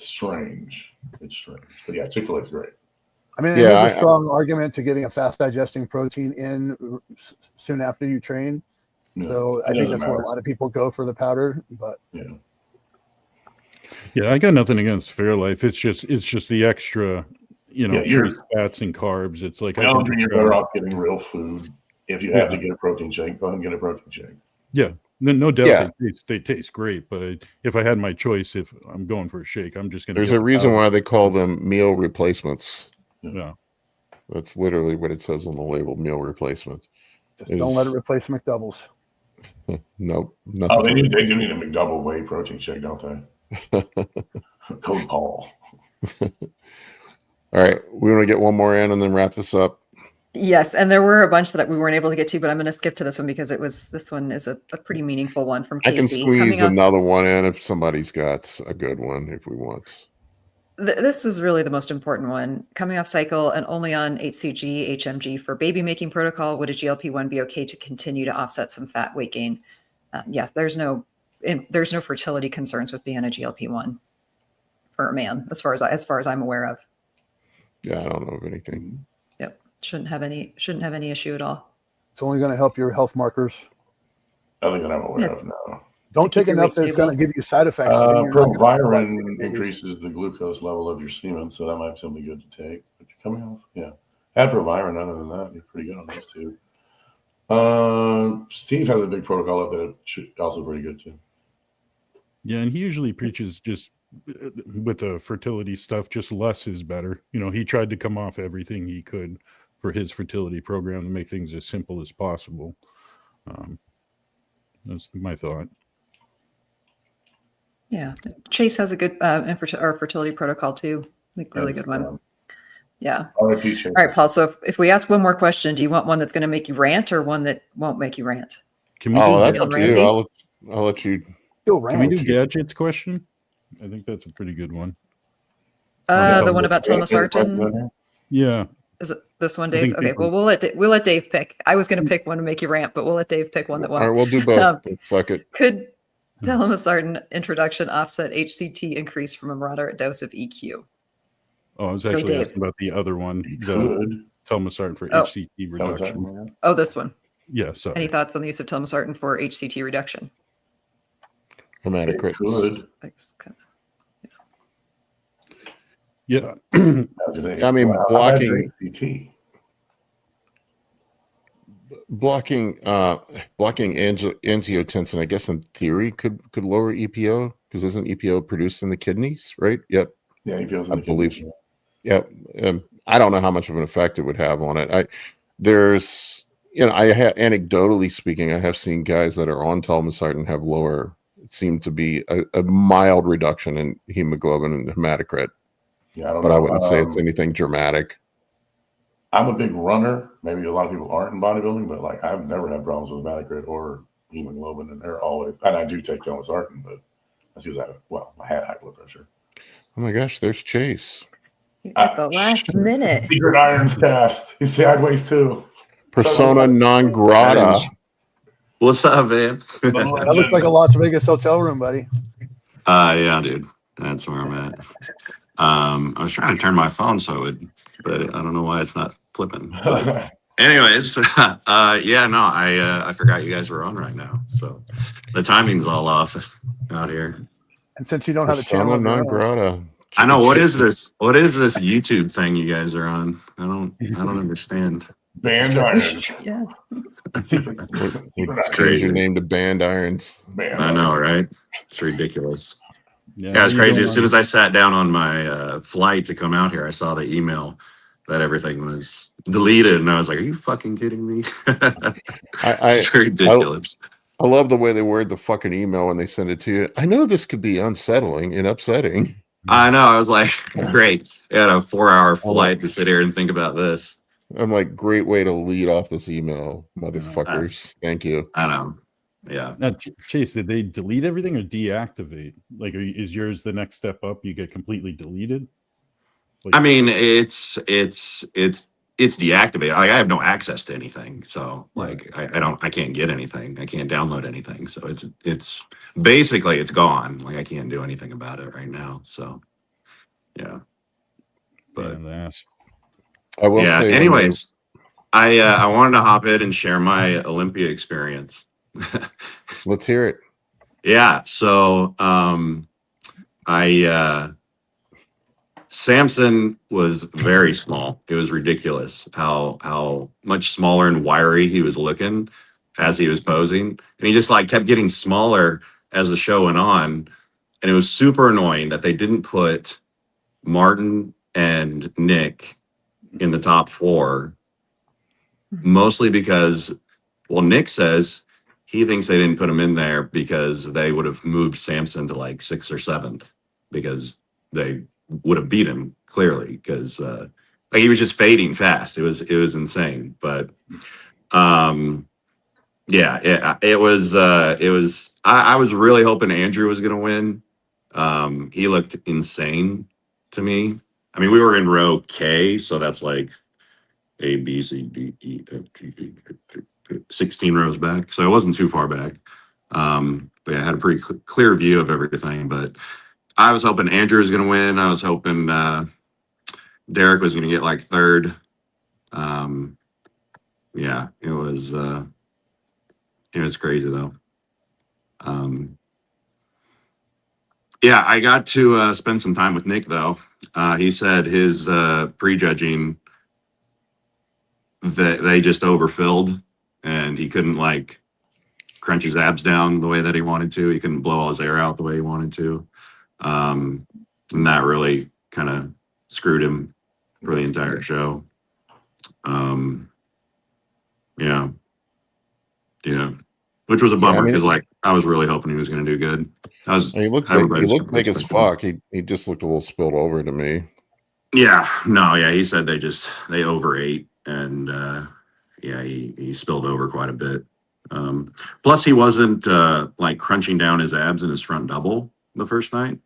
strange. It's strange. But yeah, Chick-fil-A is great. I mean, there's a strong argument to getting a fast digesting protein in soon after you train. So I think that's where a lot of people go for the powder. But I got nothing against Fairlife. It's just the extra, fats and carbs. It's like I don't think you're better off getting real food. If you have to get a protein shake, go ahead and get a protein shake. Yeah, no doubt they taste great. But if I had my choice, if I'm going for a shake, I'm just going to. There's a reason why they call them meal replacements. Yeah, that's literally what it says on the label: meal replacement. Just don't let it replace McDoubles. Nope. Oh, they do need a McDouble whey protein shake, don't they? Code Paul. All right, we want to get one more in and then wrap this up. Yes, and there were a bunch that we weren't able to get to, but I'm going to skip to this one because this one is a pretty meaningful one from Casey. I can squeeze another one in if somebody's got a good one if we want. This was really the most important one. Coming off cycle and only on HCG, HMG for baby making protocol, would a GLP-1 be okay to continue to offset some fat weight gain? Yes, there's no fertility concerns with being a GLP-1 for a man, as far as I'm aware of. Yeah, I don't know of anything. Yep. Shouldn't have any issue at all. It's only going to help your health markers. Nothing that I'm aware of now. Don't keep take your enough weight that's going to stable. give you side effects. So then you're not gonna feel like Proviron you're increases the glucose level of your semen, so that might be something good to take. But you're coming off, yeah. Add Proviron. Other than that, you're pretty good on those two. Steve has a big protocol up there, also pretty good too. Yeah, and he usually preaches just with the fertility stuff, just less is better. You know, he tried to come off everything he could for his fertility program to make things as simple as possible. That's my thought. Yeah, Chase has a good fertility protocol too. I think really good one. Yeah. I'll repeat Chase. All right, Paul. So if we ask one more question, do you want one that's going to make you rant or one that won't make you rant? Can we that's do up to Randy? you. I'll let you. Can we do gadgets question? I think that's a pretty good one. The one about Telmisartan. Yeah. Is it this one, I Dave? think Okay, well we'll let Dave pick. I was going to pick one to make you rant, but we'll let Dave pick one that All won't. right, we'll do both. Fuck it. Could Telmisartan introduction offset HCT increase from a moderate dose of EQ? Oh, I was actually asking about the other one, the Telmisartan for HCT reduction. Oh, this one. Yeah, sorry. Any thoughts on the use of Telmisartan for HCT reduction? Hematocrit. Good. Yeah. I mean, blocking angiotensin, I guess in theory could lower EPO, because isn't EPO produced in the kidneys, right? Yep. Yeah, EPO's in I the believe. kidneys. Yep. I don't know how much of an effect it would have on it. There's, anecdotally speaking, I have seen guys that are on Telmisartan have lower, it seemed to be a mild reduction in hemoglobin and hematocrit. Yeah, I don't but know. I wouldn't say it's anything dramatic. I'm a big runner. Maybe a lot of people aren't in bodybuilding, but like I've never had problems with hematocrit or hemoglobin, and they're always. And I do take Telmisartan, but that's because I had high blood pressure. Oh my gosh, there's Chase. At the last minute. Secret Irons cast. He's sideways too. Persona non grata. What's up, man? That looks like a Las Vegas hotel room, buddy. Yeah, dude. That's where I'm at. I was trying to turn my phone so it would, but I don't know why it's not flipping. But anyways, I forgot you guys were on right now. So the timing's all off out here. And since you don't have a channel Persona non grata. I know. What is this? What is this YouTube thing you guys are on? I don't understand. Band Irons. Yeah. It's Change crazy. your name to Band Irons. I know, right? It's ridiculous. Yeah, It's crazy. As soon as I sat down on my flight to come out here, I saw the email that everything was deleted, and I was like, "Are you fucking kidding me?" It's ridiculous. I love the way they word the fucking email when they send it to you. I know this could be unsettling and upsetting. I know. I was like, "Great." I had a 4-hour flight to sit here and think about this. I'm like, great way to lead off this email, motherfuckers. Thank you. I know. Yeah. Now, Chase, did they delete everything or deactivate? Like, is yours the next step up? You get completely deleted? Like, I mean, it's deactivated. Like, I have no access to anything, so like I can't get anything. I can't download anything. So it's basically it's gone. Like I can't do anything about it right now. So yeah. But I will say. Anyways, I wanted to hop in and share my Olympia experience. Let's hear it. Yeah. So Samson was very small. It was ridiculous how much smaller and wiry he was looking as he was posing. And he just like kept getting smaller as the show went on. And it was super annoying that they didn't put Martin and Nick in the top 4, mostly because, well, Nick says he thinks they didn't put him in there because they would have moved Samson to like 6th or 7th because they would have beat him clearly because like he was just fading fast. It was insane. But it was I was really hoping Andrew was gonna win. He looked insane to me. I mean, we were in row K, so that's like A, B, C, D, E, F, G, H, 16 rows back. So it wasn't too far back. But I had a pretty clear view of everything. But I was hoping Andrew was going to win. I was hoping Derek was going to get like 3rd. Yeah, it was crazy though. Yeah, I got to spend some time with Nick though. He said his prejudging that they just overfilled and he couldn't like crunch his abs down the way that he wanted to. He couldn't blow all his air out the way he wanted to. And that really kind of screwed him for the entire show. Yeah. Which was a bummer because like I was really hoping he was going to do good. He looked big as fuck. He just looked a little spilled over to me. Yeah, no, yeah. He said they overate and yeah, he spilled over quite a bit. Plus he wasn't like crunching down his abs in his front double the first night,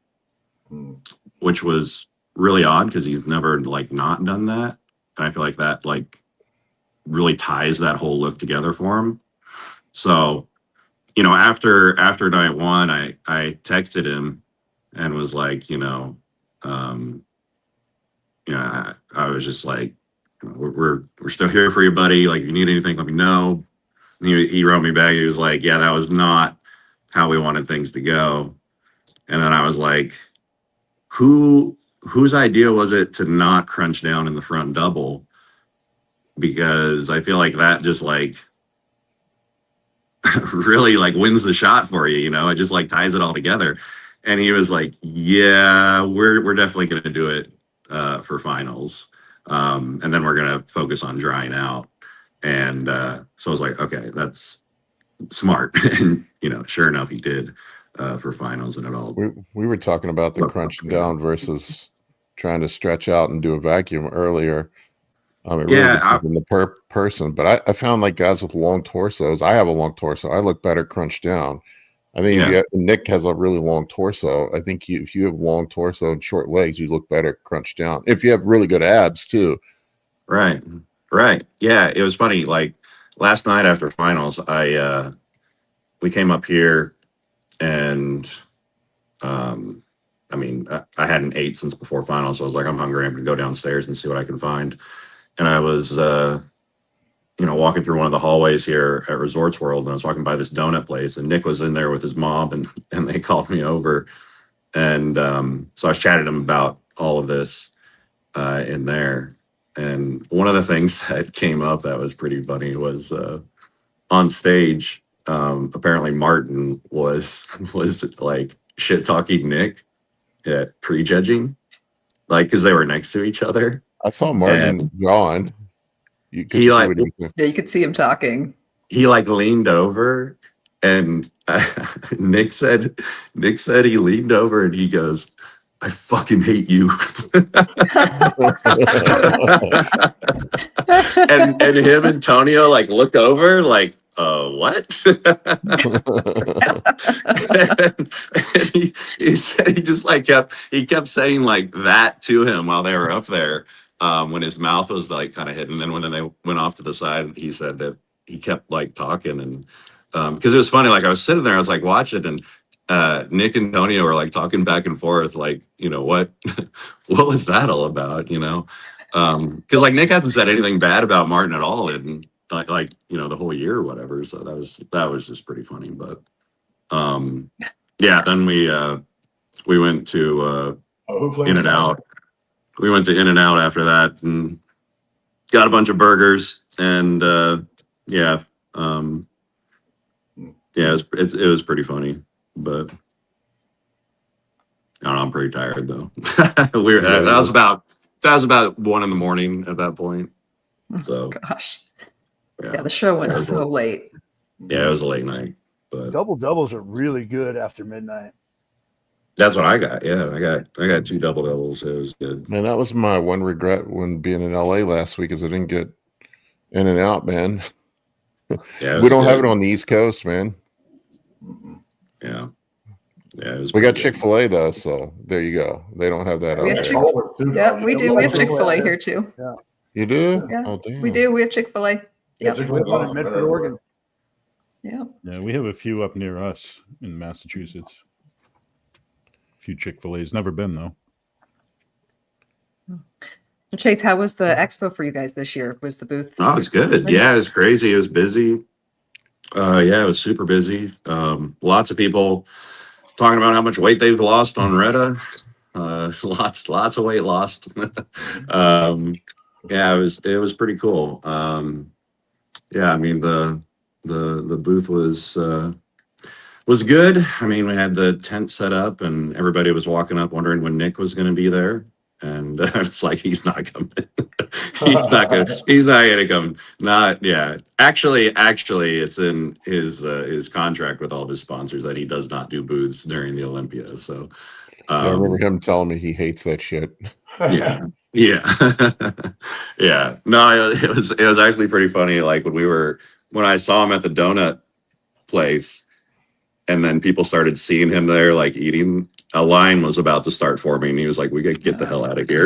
which was really odd because he's never like not done that. And I feel like that like really ties that whole look together for him. So, you know, after night one, I texted him and was like, I was just like, we're still here for you, buddy. Like, if you need anything, let me know. And he wrote me back. He was like, yeah, that was not how we wanted things to go. And then I was like, whose idea was it to not crunch down in the front double? Because I feel like that just like really like wins the shot for you, it just like ties it all together. And he was like, yeah, we're definitely going to do it for finals. And then we're going to focus on drying out. And so I was like, okay, that's smart. And, sure enough, he did for finals and it all. We were talking about the crunching down versus trying to stretch out and do a vacuum earlier. It really depends on the person, but I found like guys with long torsos. I have a long torso. I look better crunched down. I think Nick has a really long torso. I think if you have long torso and short legs, you look better crunched down. If you have really good abs too. Right. Yeah, it was funny. Like last night after finals, we came up here and I hadn't ate since before finals, so I was like, I'm hungry. I'm gonna go downstairs and see what I can find. And I was, walking through one of the hallways here at Resorts World, and I was walking by this donut place, and Nick was in there with his mom, and they called me over. And so I was chatting to him about all of this in there. And one of the things that came up that was pretty funny was on stage, apparently Martin was like shit-talking Nick at prejudging, like, because they were next to each other. I saw Martin yawn. You could see him talking. He like leaned over, and Nick said he leaned over and he goes, "I fucking hate you." and him and Tonio like looked over like, what? and he said he just like kept saying like that to him while they were up there. When his mouth was like kind of hidden, and when they went off to the side, he said that he kept like talking, and because it was funny, like I was sitting there, I was like watching, and Nick and Tonio were like talking back and forth, like, what was that all about, because like Nick hasn't said anything bad about Martin at all in like the whole year or whatever, so that was just pretty funny. But yeah, then we went to In-N-Out. We went to In-N-Out after that and got a bunch of burgers, and it was pretty funny, but I don't know, I'm pretty tired though. That was about 1 a.m. at that point. So gosh, yeah, the show went so late. Yeah, it was a late night. But double doubles are really good after midnight. That's what I got. Yeah, I got 2 double doubles. It was good. Man, that was my one regret when being in LA last week, is I didn't get In-N-Out, man. Yeah, we don't have it on the East Coast, man. Yeah. We got Chick-fil-A though, so there you go. They don't have that out there. Yeah, we do. We have Chick-fil-A here too. Yeah. You do? Yeah, oh, damn. we do. We have Chick-fil-A. Yeah, Chick-fil-A in Medford, Oregon. Yeah. Yeah, we have a few up near us in Massachusetts. A few Chick-fil-A's. Never been though. Chase, how was the expo for you guys this year? Was the booth? Oh, it was good. Yeah, it was crazy. It was busy. Yeah, it was super busy. Lots of people talking about how much weight they've lost on Retta. Lots of weight lost. Yeah, it was pretty cool. Yeah, I mean the booth was good. I mean, we had the tent set up and everybody was walking up wondering when Nick was going to be there. And it's like, he's not coming. He's not gonna come. Not, yeah. Actually, it's in his contract with all of his sponsors that he does not do booths during the Olympia. So Yeah, I remember him telling me he hates that shit. yeah. Yeah. No, it was actually pretty funny. Like when I saw him at the donut place, and then people started seeing him there, like eating. A line was about to start forming. And he was like, "We gotta get the hell out of here."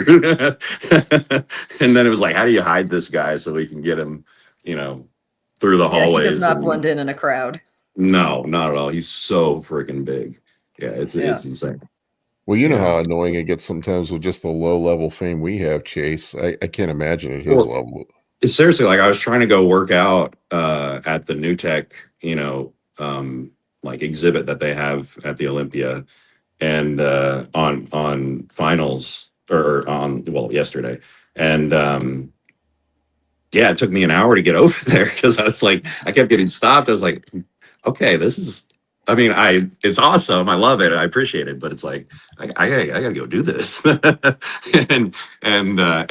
And then it was like, "How do you hide this guy so we can get him, through the Yeah, hallways?" he does not blend in a crowd. No, not at all. He's so freaking big. Yeah, it's insane. Well, you know Yeah. how annoying it gets sometimes with just the low level fame we have, Chase. I can't imagine at his level. It's seriously, like, I was trying to go work out at the New Tech, like exhibit that they have at the Olympia, and on finals yesterday, and yeah, it took me an hour to get over there because I was like, I kept getting stopped. I was like, okay, it's awesome. I love it. I appreciate it, but it's like, I gotta go do this. And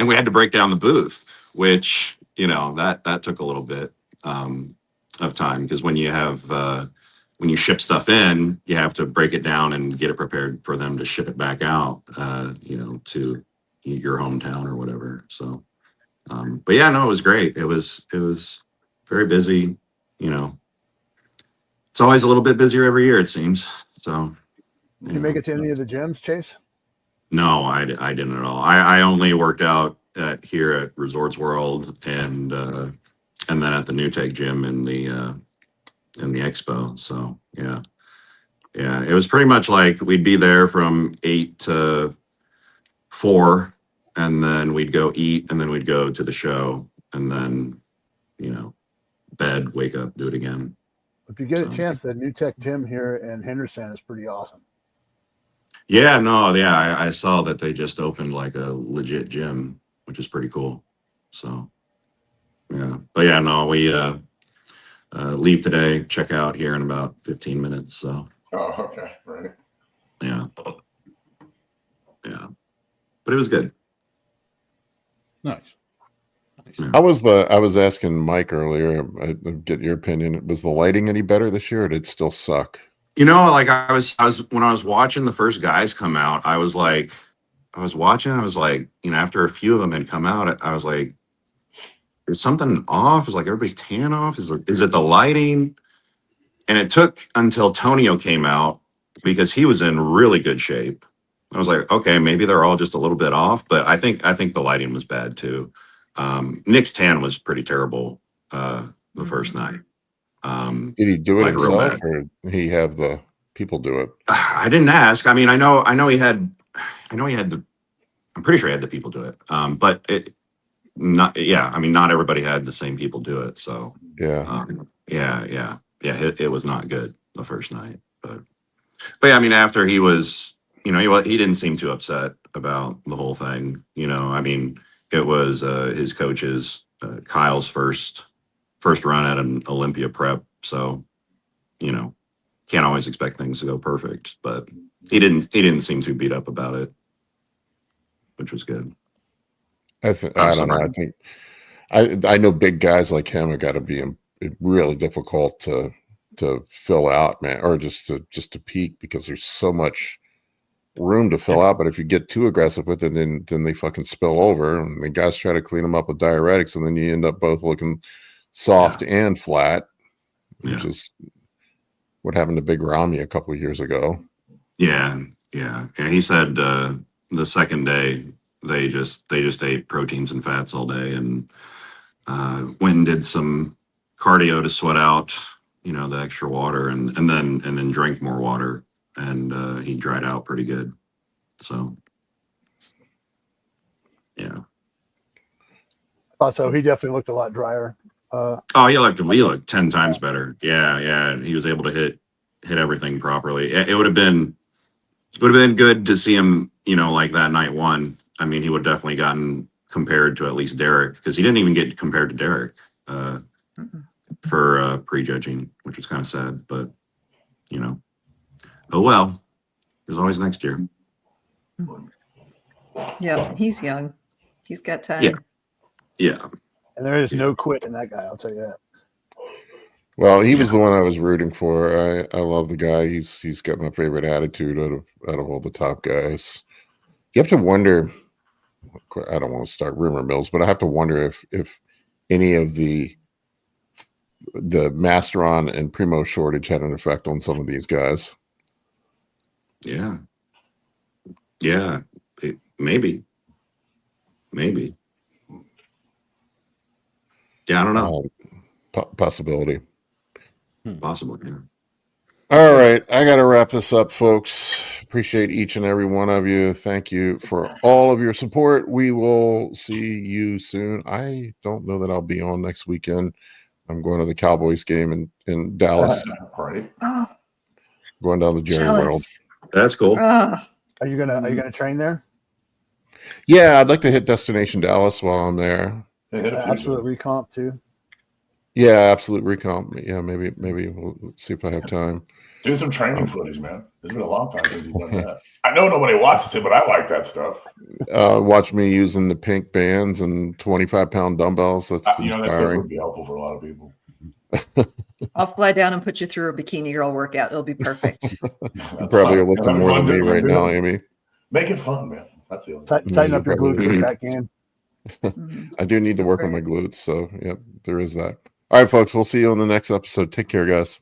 we had to break down the booth, which, that took a little bit of time, because when you ship stuff in, you have to break it down and get it prepared for them to ship it back out, to your hometown or whatever. So, but yeah, no, it was great. It was very busy. It's always a little bit busier every year, it seems. So, Did you make it to any of the gyms, Chase? No, I didn't at all. I only worked out here at Resorts World and then at the New Tech gym in the expo. So yeah, it was pretty much like we'd be there from 8 to 4, and then we'd go eat, and then we'd go to the show, and then bed, wake up, do it again. If you get a chance, that New Tech gym here in Henderson is pretty awesome. Yeah, no, yeah, I saw that they just opened like a legit gym, which is pretty cool. So yeah, but yeah, no, we leave today, check out here in about 15 minutes. So Oh, okay, right. yeah, but it was good. Nice. Yeah. I was asking Mike earlier, I'd get your opinion. Was the lighting any better this year, or did it still suck? Like I was when I was watching the first guys come out, I was watching, after a few of them had come out, I was like, is something off? Is like everybody's tan off? Is it the lighting? And it took until Tonio came out, because he was in really good shape. I was like, okay, maybe they're all just a little bit off, but I think the lighting was bad too. Nick's tan was pretty terrible the first night. Did he do it like, real himself, bad. or did he have the people do it? I didn't ask. I mean, I know he had I'm pretty sure he had the people do it. But not everybody had the same people do it. So Yeah. It was not good the first night, but yeah, I mean, after he was, he didn't seem too upset about the whole thing. I mean, it was his coach's, Kyle's first run at an Olympia prep. So, can't always expect things to go perfect, but he didn't seem too beat up about it, which was good. I don't know. I think I know big guys like him have got to be really difficult to fill out, man, or just to peak, because there's so much room to fill out. But if you get too aggressive with it, then they fucking spill over, and the guys try to clean them up with diuretics, and then you end up both looking soft and flat, which is what happened to Big Ramy a couple of years ago. Yeah. He said the second day they just ate proteins and fats all day, and went and did some cardio to sweat out, the extra water, and then drank more water, and he dried out pretty good. So yeah. Also, he definitely looked a lot drier. Oh, he looked 10 times better. Yeah. He was able to hit everything properly. It would have been good to see him, like that night one. I mean, he would have definitely gotten compared to at least Derek, because he didn't even get compared to Derek for prejudging, which was kind of sad. But oh well. There's always next year. Yeah, he's young. He's got time. Yeah. And there is no quit in that guy, I'll tell you that. Well, he was the one I was rooting for. I love the guy. He's got my favorite attitude out of all the top guys. You have to wonder. I don't want to start rumor mills, but I have to wonder if any of the Masteron and Primo shortage had an effect on some of these guys. Yeah. Maybe. Yeah, I don't know. Possibility. Possible. Yeah. All right, I got to wrap this up, folks. Appreciate each and every one of you. Thank you for all of your support. We will see you soon. I don't know that I'll be on next weekend. I'm going to the Cowboys game in Dallas. Right. Oh, Going down to Jerry World. jealous. That's cool. Oh, Are you gonna train there? Yeah, I'd like to hit Destination Dallas while I'm there. They hit a few Absolute good. recomp too. Yeah, absolute recomp. Yeah, maybe we'll see if I have time. Do some training footage, man. It's been a long time since you've done that. I know nobody watches it, but I like that stuff. Watch me using the pink bands and 25-pound dumbbells. That's That stuff inspiring. would be helpful for a lot of people. I'll fly down and put you through a bikini girl workout. It'll be perfect. You probably are lifting more than me right now, Amy. Make it fun, man. That's the only Tighten up your glutes and back in. I do need to work on my glutes, so yep, there is that. All right, folks, we'll see you on the next episode. Take care, guys.